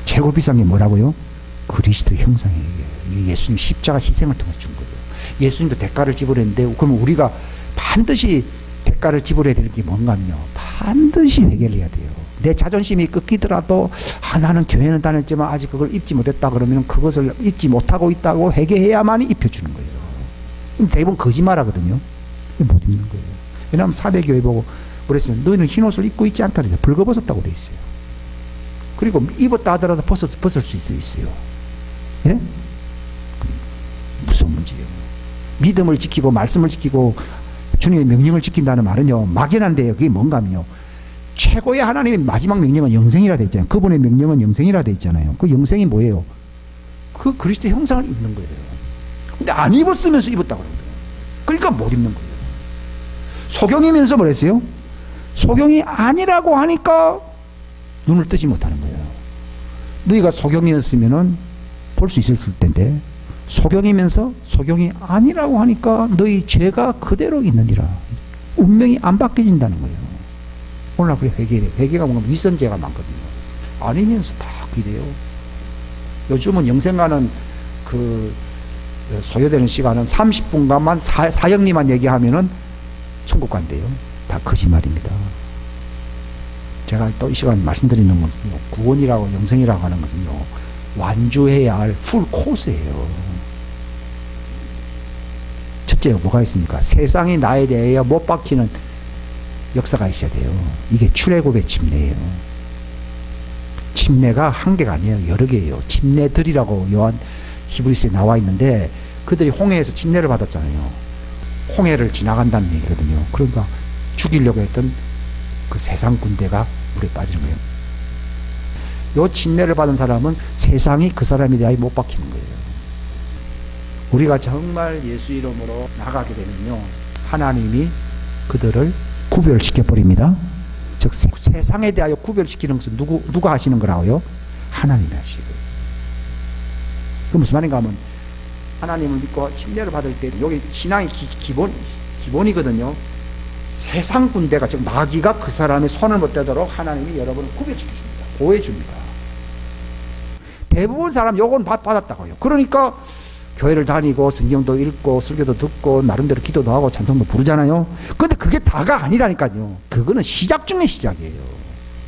최고 비싼 게 뭐라고요? 그리스도 형상이에요. 예수님 십자가 희생을 통해서 준 거예요. 예수님도 대가를 지불했는데, 그럼 우리가 반드시 대가를 지불해야 될 게 뭔가요? 반드시 회개를 해야 돼요. 내 자존심이 꺾이더라도, 나는 교회는 다녔지만 아직 그걸 입지 못했다 그러면 그것을 입지 못하고 있다고 회개해야만 입혀주는 거예요. 대부분 거짓말 하거든요. 못 입는 거예요. 왜냐하면 사대교회 보고 그랬어요. 너희는 흰옷을 입고 있지 않다 그래서 벌거벗었다고 그래 있어요. 그리고 입었다 하더라도 벗을 수도 있어요. 예? 무슨 문제예요? 믿음을 지키고 말씀을 지키고 주님의 명령을 지킨다는 말은요, 막연한데요. 그게 뭔가 하면요, 최고의 하나님의 마지막 명령은 영생이라 되어 있잖아요. 그분의 명령은 영생이라 되어 있잖아요. 그 영생이 뭐예요? 그 그리스도의 형상을 입는 거예요. 근데 안 입었으면서 입었다고 그러는 거예요. 그러니까 못 입는 거예요. 소경이면서 뭐랬어요? 소경이 아니라고 하니까 눈을 뜨지 못하는 거예요. 너희가 소경이었으면은 볼 수 있었을 텐데, 소경이면서 소경이 아니라고 하니까 너희 죄가 그대로 있느니라. 운명이 안 바뀌어진다는 거예요. 오늘 그래 회개해요. 회개가 뭔가 위선죄가 많거든요. 아니면서 다 그래요. 요즘은 영생가는 그 소요되는 시간은 30분간만 사형리만 얘기하면은 천국 간대요. 다 거짓말입니다. 제가 또 이 시간 말씀드리는 것은요, 구원이라고 영생이라고 하는 것은요, 완주해야 할 풀 코스예요. 첫째 뭐가 있습니까? 세상이 나에 대하여 못 박히는 역사가 있어야 돼요. 이게 출애굽의 침례예요. 침례가 한 개가 아니에요. 여러 개예요. 침례들이라고 요한 히브리서에 나와 있는데 그들이 홍해에서 침례를 받았잖아요. 홍해를 지나간다는 얘기거든요. 그러니까 죽이려고 했던 그 세상 군대가 물에 빠지는 거예요. 요 침례를 받은 사람은 세상이 그 사람에 대하여 못 박히는 거예요. 우리가 정말 예수 이름으로 나가게 되면요, 하나님이 그들을 구별시켜 버립니다. 즉 세상에 대하여 구별시키는 것은 누가 하시는 거라고요? 하나님이 하시고. 그 무슨 말인가 하면 하나님을 믿고 침례를 받을 때 여기 신앙의 기본이거든요. 세상 군대가 즉 마귀가 그 사람의 손을 못 대도록 하나님이 여러분을 구별시켜줍니다. 보호해줍니다. 대부분 사람 요건 받았다고요. 그러니까 교회를 다니고 성경도 읽고 설교도 듣고 나름대로 기도도 하고 찬송도 부르잖아요. 근데 그게 다가 아니라니까요. 그거는 시작 중의 시작이에요.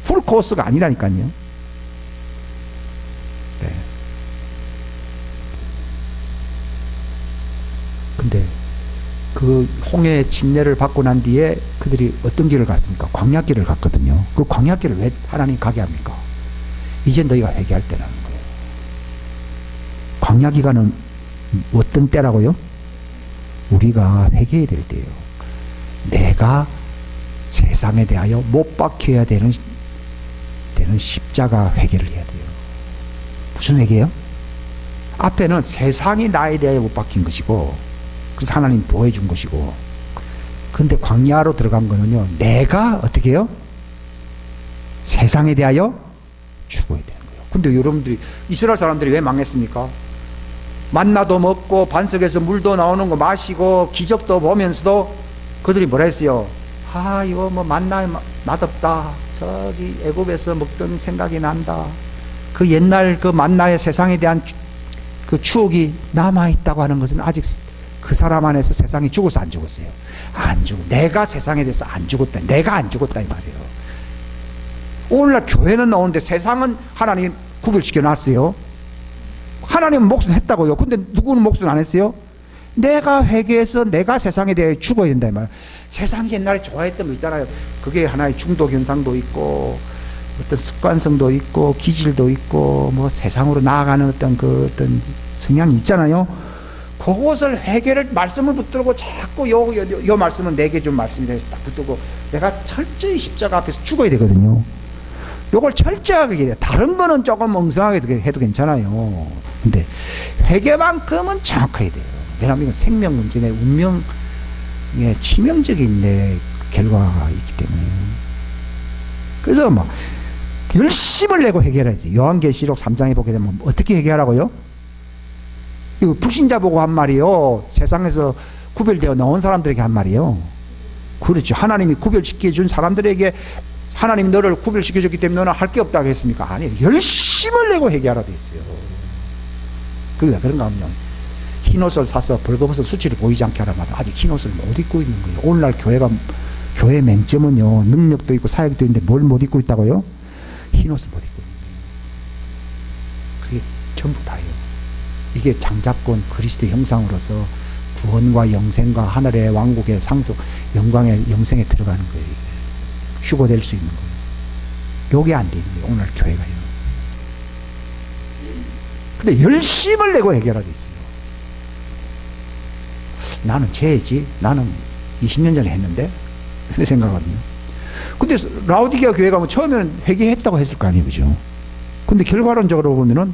풀 코스가 아니라니까요. 네. 근데 그 홍해 침례를 받고 난 뒤에 그들이 어떤 길을 갔습니까? 광야길을 갔거든요. 그 광야길을 왜 하나님 가게 합니까? 이제 너희가 회개할 때라는 거예요. 광야 기간은 어떤 때라고요? 우리가 회개해야 될 때예요. 내가 세상에 대하여 못 박혀야 되는 십자가 회개를 해야 돼요. 무슨 회개요? 앞에는 세상이 나에 대하여 못 박힌 것이고 그래서 하나님 보호해 준 것이고, 근데 광야로 들어간 거는요, 내가 어떻게 해요? 세상에 대하여 죽어야 되는 거예요. 근데 여러분들이 이스라엘 사람들이 왜 망했습니까? 만나도 먹고 반석에서 물도 나오는 거 마시고 기적도 보면서도 그들이 뭐라 했어요? 아, 이거 뭐 만나 맛없다. 저기 애굽에서 먹던 생각이 난다. 그 옛날 그 만나의 세상에 대한 그 추억이 남아있다고 하는 것은 아직 그 사람 안에서 세상이 죽어서 안 죽었어요. 안 죽어. 내가 세상에 대해서 안 죽었다. 내가 안 죽었다 이 말이에요. 오늘날 교회는 나오는데 세상은 하나님 구별시켜 놨어요. 하나님은 몫은 했다고요. 근데 누구는 몫은 안 했어요? 내가 회개해서 내가 세상에 대해 죽어야 된다 이 말이에요. 세상이 옛날에 좋아했던 거 있잖아요. 그게 하나의 중독 현상도 있고 어떤 습관성도 있고 기질도 있고 뭐 세상으로 나아가는 어떤 성향이 있잖아요. 그것을 회개를 말씀을 붙들고 자꾸 요 말씀은 내게 좀 말씀이 돼서 딱 붙들고 내가 철저히 십자가 앞에서 죽어야 되거든요. 요걸 철저하게 해야 돼요. 다른 거는 조금 엉성하게 해도 괜찮아요. 근데 회개만큼은 정확해야 돼요. 왜냐하면 이건 생명 문제 내 운명에 치명적인 내 결과가 있기 때문에. 그래서 막 열심을 내고 회개를 했어요. 요한계시록 3장에 보게 되면 어떻게 회개하라고요? 이거 불신자 보고 한 말이요. 세상에서 구별되어 나온 사람들에게 한 말이요. 그렇죠. 하나님이 구별시켜 준 사람들에게 하나님이 너를 구별시켜 줬기 때문에 너는 할 게 없다고 했습니까? 아니에요. 열심을 내고 회개하라 돼 있어요. 그게 왜 그런가 하면 흰옷을 사서 벌거벗은 수치를 보이지 않게 하라 말이야. 아직 흰옷을 못 입고 있는 거예요. 오늘날 교회 맹점은요, 능력도 있고 사역도 있는데 뭘 못 입고 있다고요? 흰옷을 못 입고 있는 거예요. 그게 전부 다예요. 이게 장자권 그리스도의 형상으로서 구원과 영생과 하늘의 왕국의 상속 영광의 영생에 들어가는 거예요. 이게. 휴거될 수 있는 거예요. 요게 안 돼 있는 거예요. 오늘 교회가요. 근데 열심을 내고 해결하게 있어요. 나는 죄지. 나는 20년 전에 했는데 그렇게 생각하거든요. 근데 라오디게아 교회 가면 처음에는 회개했다고 했을 거 아니에요. 그죠? 근데 결과론적으로 보면은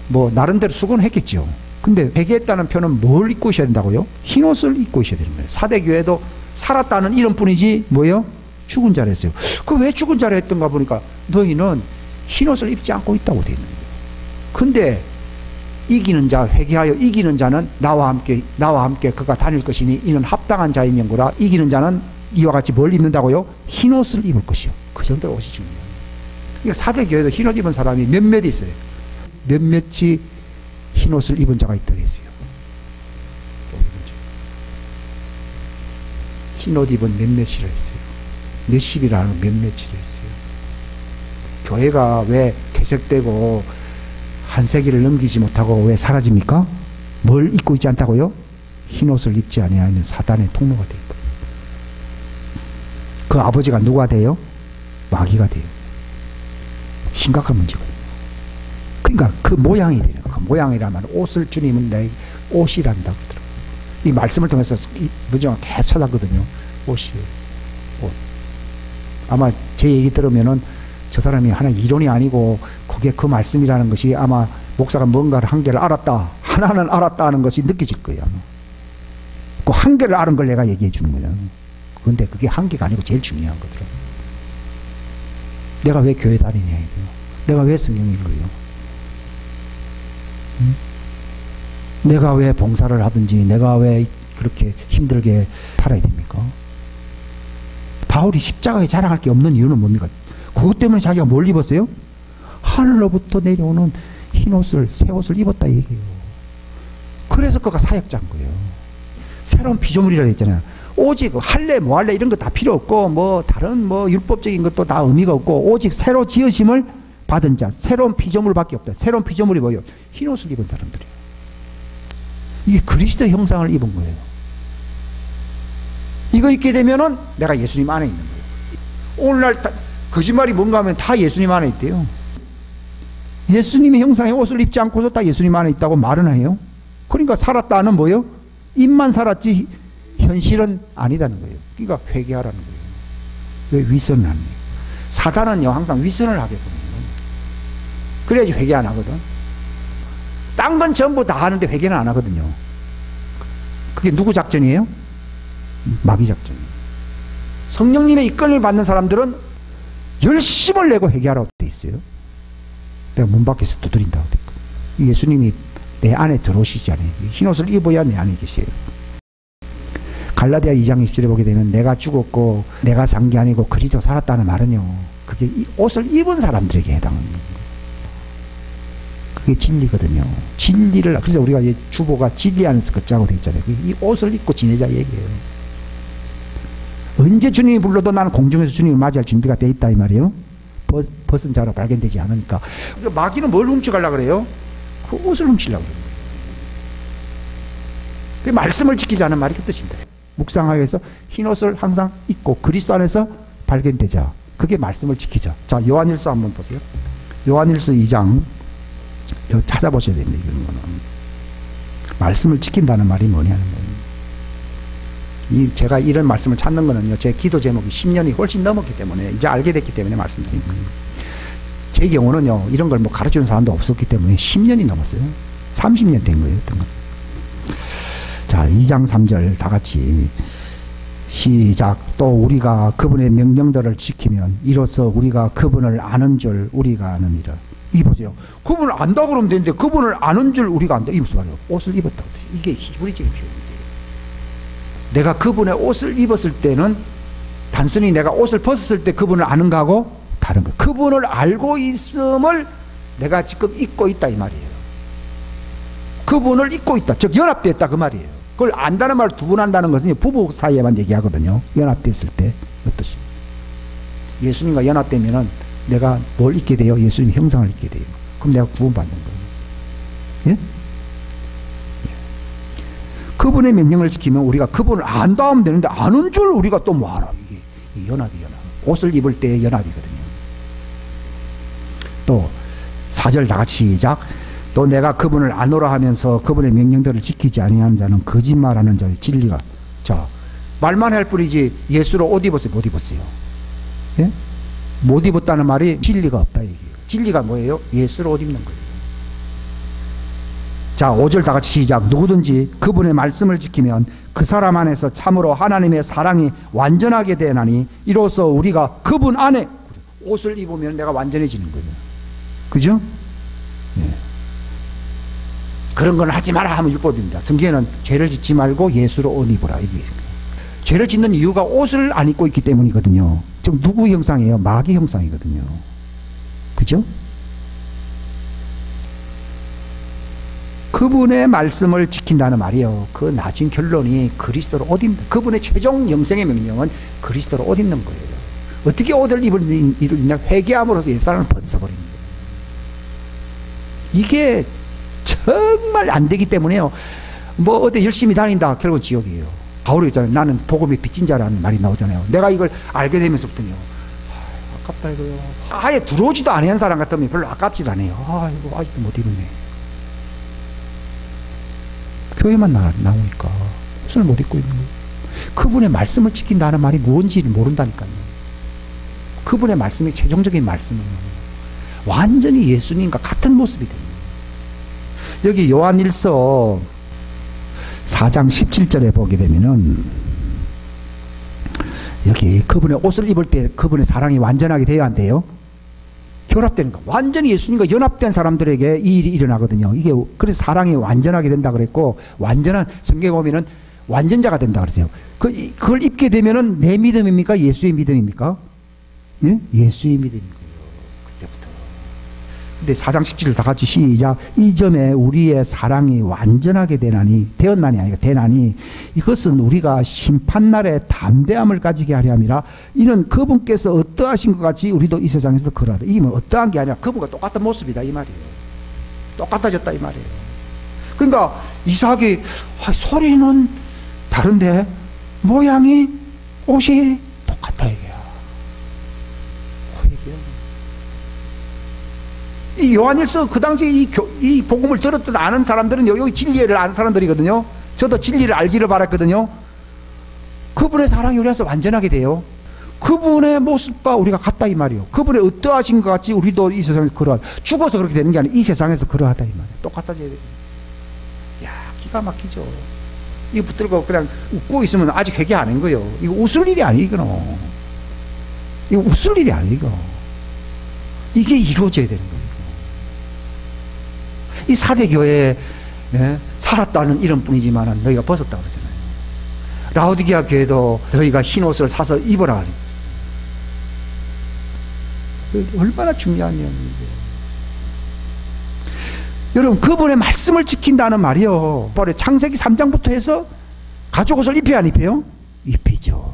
뭐 나름대로 수고는 했겠죠. 근데 회개했다는 표는 뭘 입고 있어야 된다고요? 흰옷을 입고 있어야 되는 거예요. 사대교회도 살았다는 이름뿐이지 뭐예요? 죽은 자라 했어요. 그 왜 죽은 자라 했던가 보니까 너희는 흰옷을 입지 않고 있다고 되어 있는 거예요. 근데 이기는 자, 회개하여 이기는 자는 나와 함께 그가 다닐 것이니 이는 합당한 자인 연고라. 이기는 자는 이와 같이 뭘 입는다고요? 흰옷을 입을 것이요. 그 정도로 옷이 중요해요. 그러니까 사대교회도 흰옷 입은 사람이 몇몇 있어요. 몇몇이 흰옷을 입은 자가 있다고 했어요. 흰옷 입은 몇몇이라 했어요. 몇십이라는 몇몇이라 했어요. 교회가 왜 퇴색되고 한 세기를 넘기지 못하고 왜 사라집니까? 뭘 입고 있지 않다고요? 흰옷을 입지 아니하는 사단의 통로가 되어 있다. 그 아버지가 누가 돼요? 마귀가 돼요. 심각한 문제거든요. 그러니까 그 모양이 되는 거예요. 그 모양이라면 옷을 주님은 내 옷이란다 그러더라고요. 이 말씀을 통해서 문제가 계속 찾았거든요. 옷이에요. 옷. 아마 제 얘기 들으면은 저 사람이 하나 이론이 아니고 그게 그 말씀이라는 것이 아마 목사가 뭔가를 한계를 알았다. 하나는 알았다 하는 것이 느껴질 거예요. 그 한계를 아는 걸 내가 얘기해 주는 거예요. 근데 그게 한계가 아니고 제일 중요한 거더라고요. 내가 왜 교회 다니냐 이거요. 내가 왜 성경 읽어요. 내가 왜 봉사를 하든지 내가 왜 그렇게 힘들게 살아야 됩니까? 바울이 십자가에 자랑할 게 없는 이유는 뭡니까? 그것 때문에 자기가 뭘 입었어요? 하늘로부터 내려오는 흰옷을 새 옷을 입었다 얘기해요. 그래서 그가 사역자인 거예요. 새로운 피조물이라고 했잖아요. 오직 할래 뭐 할래 이런 거 다 필요 없고 뭐 다른 뭐 율법적인 것도 다 의미가 없고 오직 새로 지으심을 받은 자 새로운 피조물밖에 없다. 새로운 피조물이 뭐예요? 흰옷을 입은 사람들이에요. 이게 그리스도 형상을 입은 거예요. 이거 입게 되면은 내가 예수님 안에 있는 거예요. 오늘날 거짓말이 뭔가 하면 다 예수님 안에 있대요. 예수님의 형상의 옷을 입지 않고도 다 예수님 안에 있다고 말은 해요. 그러니까 살았다는 뭐예요? 입만 살았지 현실은 아니다는 거예요. 그러니까 회개하라는 거예요. 왜 위선을 하는 거예요? 사단은요 항상 위선을 하게 보는 거예요. 그래야지 회개 안 하거든. 딴 건 전부 다 하는데 회개는 안 하거든요. 그게 누구 작전이에요? 마귀 작전이에요. 성령님의 이끌림을 받는 사람들은 열심을 내고 회개하라고 돼 있어요. 내가 문 밖에서 두드린다고 돼 있고 예수님이 내 안에 들어오시지 않아요. 흰옷을 입어야 내 안에 계세요. 갈라디아 2장 20절에 보게 되면 내가 죽었고 내가 산 게 아니고 그리스도 살았다는 말은요. 그게 이 옷을 입은 사람들에게 해당합니다. 그게 진리거든요. 진리를 그래서 우리가 주보가 진리 안에서 걷자고 되어 있잖아요. 이 옷을 입고 지내자 얘기예요. 언제 주님이 불러도 나는 공중에서 주님을 맞이할 준비가 돼 있다 이 말이에요. 벗은 자로 발견되지 않으니까. 그러니까 마귀는 뭘 훔쳐가려고 그래요? 그 옷을 훔치려고 그래요. 그 말씀을 지키지 않은 말이 그 뜻입니다. 묵상하기 위해서 흰옷을 항상 입고 그리스도 안에서 발견되자. 그게 말씀을 지키자. 자, 요한일서 한번 보세요. 요한일서 2장 여기 찾아보셔야 됩니다. 이런 거는 말씀을 지킨다는 말이 뭐냐는 거예요. 제가 이런 말씀을 찾는 거는요, 제 기도 제목이 10년이 훨씬 넘었기 때문에 이제 알게 됐기 때문에 말씀드린 거예요. 제 경우는요, 이런 걸 뭐 가르치는 사람도 없었기 때문에 10년이 넘었어요. 30년 된 거예요. 어떤 건. 자, 2장 3절 다 같이 시작. 또 우리가 그분의 명령들을 지키면 이로써 우리가 그분을 아는 줄 우리가 아느니라. 이게 보세요. 그분을 안다 그러면 되는데 그분을 아는 줄 우리가 안다. 이게 무슨 말이에요? 옷을 입었다. 이게 히브리적인 표현이에요. 내가 그분의 옷을 입었을 때는 단순히 내가 옷을 벗었을 때 그분을 아는 거하고 다른 거예요. 그분을 알고 있음을 내가 지금 입고 있다 이 말이에요. 그분을 입고 있다. 즉 연합되었다 그 말이에요. 그걸 안다는 말을 두 번 한다는 것은 부부 사이에만 얘기하거든요. 연합됐을 때 어떠시? 예수님과 연합되면은 내가 뭘 입게 돼요? 예수님 형상을 입게 돼요. 그럼 내가 구원받는 거예요. 예? 그분의 명령을 지키면 우리가 그분을 안다 하면 되는데 아는 줄 우리가 또 뭐 알아? 이게 연합이 연합. 옷을 입을 때의 연합이거든요. 또 4절 다 같이 시작. 또 내가 그분을 아노라 하면서 그분의 명령들을 지키지 아니하는 자는 거짓말하는 자의 진리가. 자, 말만 할 뿐이지 예수로 옷 입었어요? 못 입었어요? 예? 못 입었다는 말이 진리가 없다 얘기예요. 진리가 뭐예요? 예수로 옷 입는 거예요. 자, 5절 다 같이 시작. 누구든지 그분의 말씀을 지키면 그 사람 안에서 참으로 하나님의 사랑이 완전하게 되나니 이로써 우리가 그분 안에 옷을 입으면 내가 완전해지는 거예요. 그죠? 예. 그런 건 하지 마라 하면 율법입니다. 성경에는 죄를 짓지 말고 예수로 옷 입으라. 이게 죄를 짓는 이유가 옷을 안 입고 있기 때문이거든요. 지금 누구 형상이에요? 마귀 형상이거든요. 그죠? 그분의 말씀을 지킨다는 말이에요. 그 나중 결론이 그리스도로 옷 입는, 그분의 최종 영생의 명령은 그리스도로 옷 입는 거예요. 어떻게 옷을 입느냐? 회개함으로써 옛사람을 벗어버리는 거예요. 이게 정말 안 되기 때문에요. 뭐 어디 열심히 다닌다. 결국은 지옥이에요. 바울이 있잖아요. 나는 복음의 빚진 자라는 말이 나오잖아요. 내가 이걸 알게 되면서부터요. 아깝다 이거요. 아예 들어오지도 않은 사람 같으면 별로 아깝지도 않아요. 아 이거 아직도 못 이루네. 교회만 나오니까 옷을 못 입고 있는 거예요. 그분의 말씀을 지킨다는 말이 무언지를 모른다니까요. 그분의 말씀이 최종적인 말씀은 완전히 예수님과 같은 모습이 됩니다. 여기 요한일서 4장 17절에 보게 되면은 여기 그분의 옷을 입을 때 그분의 사랑이 완전하게 돼야 안 돼요? 결합되는 거. 완전히 예수님과 연합된 사람들에게 이 일이 일어나거든요. 이게 그래서 사랑이 완전하게 된다 그랬고, 완전한 성경에 보면은 완전자가 된다 그러세요. 그걸 입게 되면은 내 믿음입니까? 예수의 믿음입니까? 예? 예수의 믿음인 거예요. 그때부터. 근데 4장 17절 다 같이 시작. 이 점에 우리의 사랑이 완전하게 되었나니 아니라 되나니 이것은 우리가 심판날에 담대함을 가지게 하려 함이라. 이는 그분께서 어떠하신 것 같이 우리도 이 세상에서 그러하다. 이게 뭐 어떠한 게 아니라 그분과 똑같은 모습이다 이 말이에요. 똑같아졌다 이 말이에요. 그러니까 이삭이 소리는 다른데 모양이 옷이 똑같다 이게야. 이 요한일서 그 당시에 이 복음을 들었던 아는 사람들은 여기 진리를 아는 사람들이거든요. 저도 진리를 알기를 바랐거든요. 그분의 사랑이 우리한테 완전하게 돼요. 그분의 모습과 우리가 같다 이 말이에요. 그분의 어떠하신 것 같이 우리도 이 세상에서 그러하다. 죽어서 그렇게 되는 게 아니라 이 세상에서 그러하다 이 말이에요. 똑같아져야 돼요. 야, 기가 막히죠. 이거 붙들고 그냥 웃고 있으면 아직 회개 안 한 거예요. 이거 웃을 일이 아니에요. 이거 웃을 일이 아니에요. 이게 이루어져야 되는 거예요. 이 사대교회에 살았다는 이름뿐이지만 너희가 벗었다고 그러잖아요. 라오디게아 교회도 너희가 흰 옷을 사서 입어라 그랬어요. 얼마나 중요한 내용이에요. 여러분 그분의 말씀을 지킨다는 말이요. 창세기 3장부터 해서 가죽 옷을 입혀야 안 입혀요? 입히죠.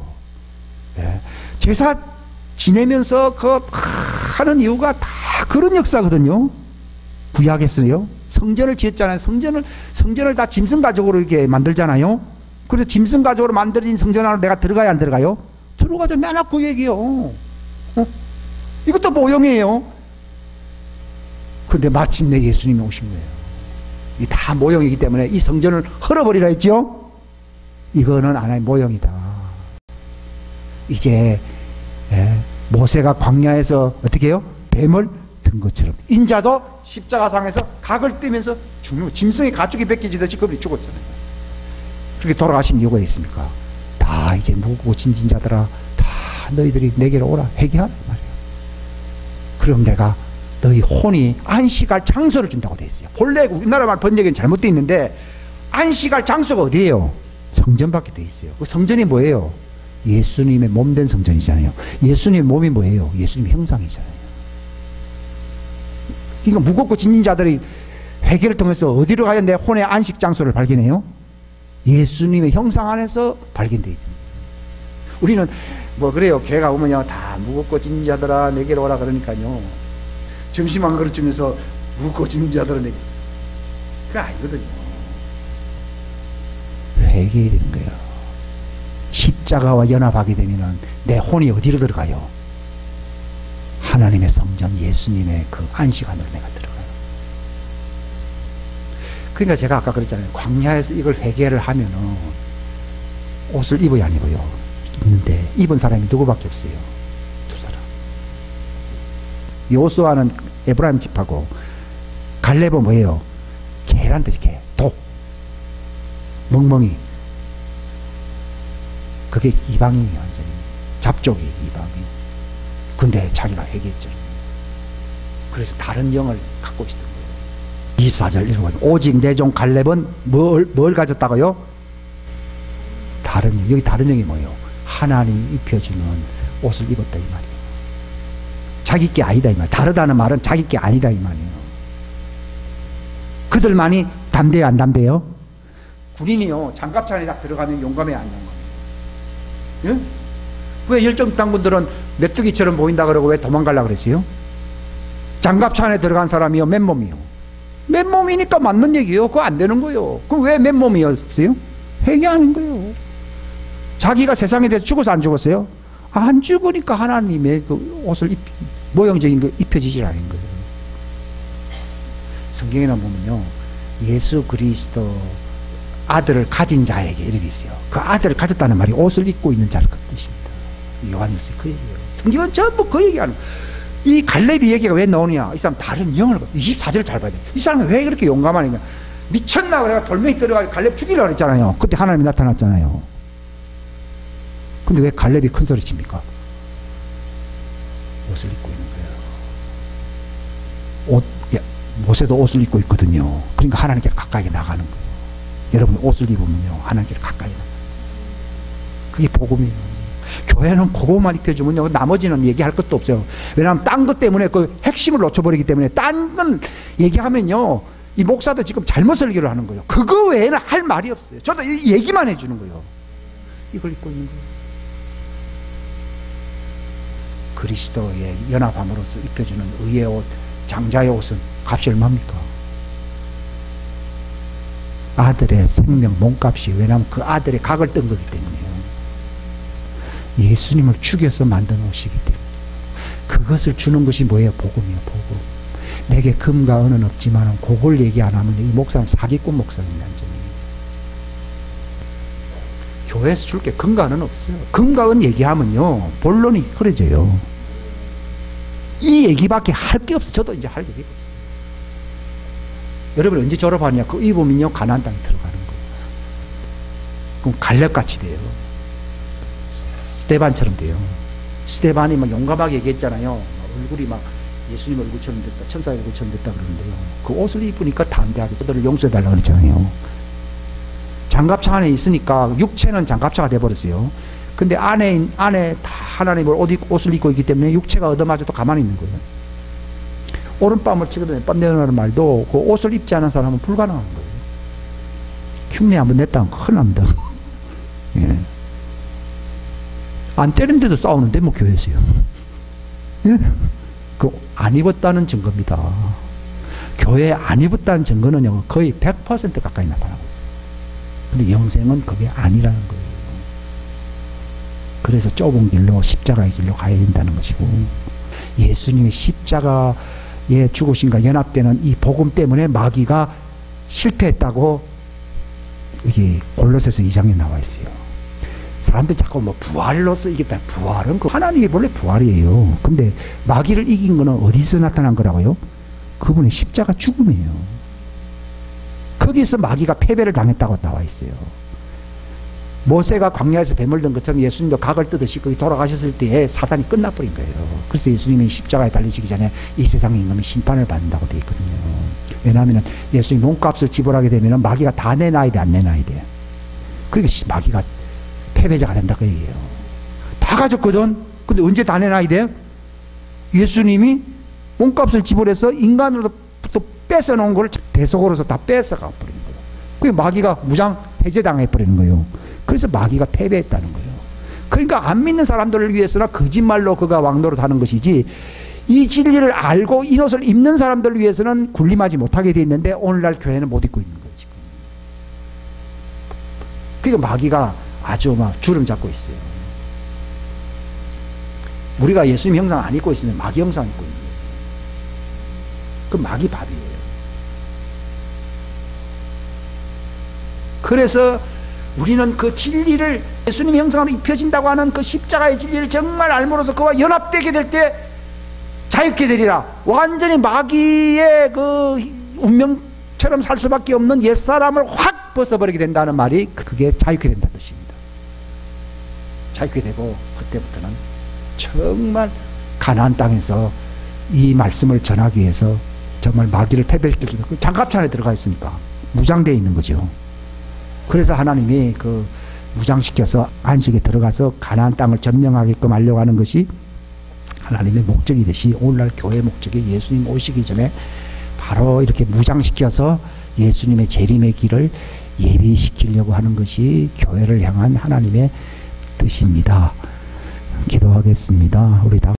제사 지내면서 그 하는 이유가 다 그런 역사거든요. 구약에서요. 성전을 지었잖아요. 성전을 다 짐승 가죽으로 이렇게 만들잖아요. 그래서 짐승 가죽으로 만들어진 성전 안으로 내가 들어가야 안 들어가요? 들어가죠. 맨날 그 얘기요. 이것도 모형이에요. 근데 마침내 예수님이 오신 거예요. 이게 다 모형이기 때문에 이 성전을 헐어버리라 했죠? 이거는 하나의 모형이다. 이제 모세가 광야에서 어떻게 해요? 뱀을 든 것처럼 인자도 십자가상에서 각을 떼면서 죽는 짐승의 가죽이 벗겨지듯이 그분이 죽었잖아요. 그렇게 돌아가신 이유가 있습니까? 다 이제 무겁고 짐진 자들아 다 너희들이 내게로 오라 회개하라 말이에요. 그럼 내가 너희 혼이 안식할 장소를 준다고 돼 있어요. 본래 우리나라 말 번역은 잘못되어 있는데 안식할 장소가 어디예요? 성전밖에 돼 있어요. 그 성전이 뭐예요? 예수님의 몸된 성전이잖아요. 예수님의 몸이 뭐예요? 예수님의 형상이잖아요. 그러니까 무겁고 짐진 자들이 회개를 통해서 어디로 가야 내 혼의 안식 장소를 발견해요? 예수님의 형상 안에서 발견되어 있습니다. 우리는 뭐 그래요. 교회가 오면요 다 무겁고 짐진 자들아 내게로 오라 그러니까요. 점심 한 그릇 주면서 무겁고 짐진 자들아 내게 그거 아니거든요. 회개해야 되는 거예요. 십자가와 연합하게 되면은 내 혼이 어디로 들어가요? 하나님의 성전 예수님의 그 안식 안으로 내가 들어가요. 그러니까 제가 아까 그랬잖아요. 광야에서 이걸 회개를 하면은 옷을 입어야 안 입어요? 입는데 입은 사람이 누구밖에 없어요? 두 사람. 요수아는 에브라임 집하고 갈렙은 뭐예요? 개란 뜻이 개, 독, 멍멍이. 그게 이방인이 완전히 잡족이 이방인. 근데 자기가 회개했죠. 그래서 다른 영을 갖고 있었던 거예요. 24절 읽어보면 오직 내 종 갈렙은 뭘 가졌다고요? 다른 영. 여기 다른 영이 뭐예요? 하나님이 입혀주는 옷을 입었다 이 말이에요. 자기 게 아니다 이 말. 다르다는 말은 자기 게 아니다 이 말이에요. 그들만이 담대해요 안 담대해요? 군인이요 장갑차 안에 딱 들어가면 용감해 안 용감해? 예? 왜 열정당군들은 메뚜기처럼 보인다 그러고 왜 도망가려고 그랬어요? 장갑차 안에 들어간 사람이요 맨몸이요. 맨몸이니까 맞는 얘기예요. 그거 안 되는 거예요. 그럼 왜 맨몸이었어요? 회개하는 거예요. 자기가 세상에 대해서 죽어서 안 죽었어요? 안 죽으니까 하나님의 그 옷을 모형적인 거 입혀지질 않은 거예요. 성경에나 보면요, 예수 그리스도 아들을 가진 자에게 이렇게 있어요. 그 아들을 가졌다는 말이 옷을 입고 있는 자를 그 뜻입니다. 요한일서 그 얘기예요. 성경은 전부 그 얘기하는 거예요. 이 갈렙이 얘기가 왜 나오느냐? 이 사람 다른 영을 24절을 잘 봐야 돼. 이 사람은 왜 그렇게 용감하냐? 미쳤나? 그래가 돌멩이 들어가 갈렙 죽이려고 그랬잖아요. 그때 하나님이 나타났잖아요. 근데 왜 갈렙이 큰 소리 칩니까? 옷을 입고 있는 거예요. 모세도 옷을 입고 있거든요. 그러니까 하나님께 가까이 나가는 거예요. 여러분 옷을 입으면요, 하나님께 가까이 나가요. 그게 복음이에요. 교회는 그거만 입혀주면요, 나머지는 얘기할 것도 없어요. 왜냐하면 딴 것 때문에 그 핵심을 놓쳐버리기 때문에 딴 건 얘기하면요, 이 목사도 지금 잘못 설교를 하는 거예요. 그거 외에는 할 말이 없어요. 저도 이 얘기만 해주는 거예요. 이걸 입고 있는 거예요. 그리스도의 연합함으로써 입혀주는 의의 옷, 장자의 옷은 값이 얼마입니까? 아들의 생명 몸값이. 왜냐하면 그 아들의 각을 뜬 거기 때문에요. 예수님을 죽여서 만든 옷이기 때문에 그것을 주는 것이 뭐예요? 복음이에요. 복음. 내게 금과 은은 없지만 그걸 얘기 안 하면 이 목사는 사기꾼 목사입니다. 교회에서 줄 게 금과 은은 없어요. 금과 은 얘기하면요, 본론이 흐려져요. 이 얘기밖에 할 게 없어요. 저도 이제 할 얘기가 없어요. 여러분 언제 졸업하냐? 그 입으면요, 가나안 땅에 들어가는 거예요. 그럼 갈렙같이 돼요. 스데반처럼 돼요. 스데반이 막 용감하게 얘기했잖아요. 얼굴이 막 예수님 얼굴처럼 됐다, 천사의 얼굴처럼 됐다 그러는데요. 그 옷을 입으니까 담대하게 그들을 용서해달라고 그랬잖아요. 장갑차 안에 있으니까 육체는 장갑차가 돼버렸어요. 근데 안에 다 하나님을 옷을 입고 있기 때문에 육체가 얻어맞아도 가만히 있는 거예요. 오른밤을 치거든 뺨 내놓으라는 말도 그 옷을 입지 않은 사람은 불가능한 거예요. 흉내 한번 냈다면 큰일 납니다. 예. 안 때리는데도 싸우는데 뭐 교회에서요. 예? 그 안 입었다는 증거입니다. 교회에 안 입었다는 증거는요, 거의 100% 가까이 나타나고 있어요. 근데 영생은 그게 아니라는 거예요. 그래서 좁은 길로, 십자가의 길로 가야 된다는 것이고, 예수님의 십자가에 죽으신과 연합되는 이 복음 때문에 마귀가 실패했다고 이게 골로새서 2장에 나와 있어요. 사람들이 자꾸 뭐 부활로서 이겼다. 부활은 그 하나님이 본래 부활이에요. 근데 마귀를 이긴 거는 어디서 나타난 거라고요? 그분의 십자가 죽음이에요. 거기서 마귀가 패배를 당했다고 나와 있어요. 모세가 광야에서 뱀을 든 것처럼 예수님도 각을 뜯듯이 거기 돌아가셨을 때에 사단이 끝나버린 거예요. 그래서 예수님이 십자가에 달리시기 전에 이 세상의 임금이 심판을 받는다고 되어 있거든요. 왜냐하면 예수님 몸값을 지불하게 되면 마귀가 다 내놔야 돼, 안 내놔야 돼. 그러니까 마귀가 패배자가 된다 그 얘기예요. 다 가졌거든. 근데 언제 다 내놔야 돼? 예수님이 몸값을 지불해서 인간으로부터 뺏어놓은 걸 대속으로서 다 뺏어가 버리는 거예요. 그게 마귀가 무장 해제당해 버리는 거예요. 그래서 마귀가 패배했다는 거예요. 그러니까 안 믿는 사람들을 위해서나 거짓말로 그가 왕노릇 하는 것이지, 이 진리를 알고 이 옷을 입는 사람들을 위해서는 군림하지 못하게 돼 있는데 오늘날 교회는 못 입고 있는 거예요 지금. 그러니까 마귀가 아주 막 주름 잡고 있어요. 우리가 예수님 형상 안 입고 있으면 마귀 형상 입고 있는 거예요. 그 마귀 밥이에요. 그래서 우리는 그 진리를, 예수님 형상으로 입혀진다고 하는 그 십자가의 진리를 정말 알므로써 그와 연합되게 될 때 자유케 되리라. 완전히 마귀의 그 운명처럼 살 수밖에 없는 옛사람을 확 벗어버리게 된다는 말이 그게 자유케 된다는 뜻입니다. 자유케 되고 그때부터는 정말 가나안 땅에서 이 말씀을 전하기 위해서 정말 마귀를 패배시킬 수, 장갑차 안에 들어가 있으니까 무장되어 있는 거죠. 그래서 하나님이 그 무장시켜서 안식에 들어가서 가나안 땅을 점령하게끔 하려고 하는 것이 하나님의 목적이듯이 오늘날 교회의 목적이 예수님 오시기 전에 바로 이렇게 무장시켜서 예수님의 재림의 길을 예비시키려고 하는 것이 교회를 향한 하나님의 뜻입니다. 기도하겠습니다. 우리 다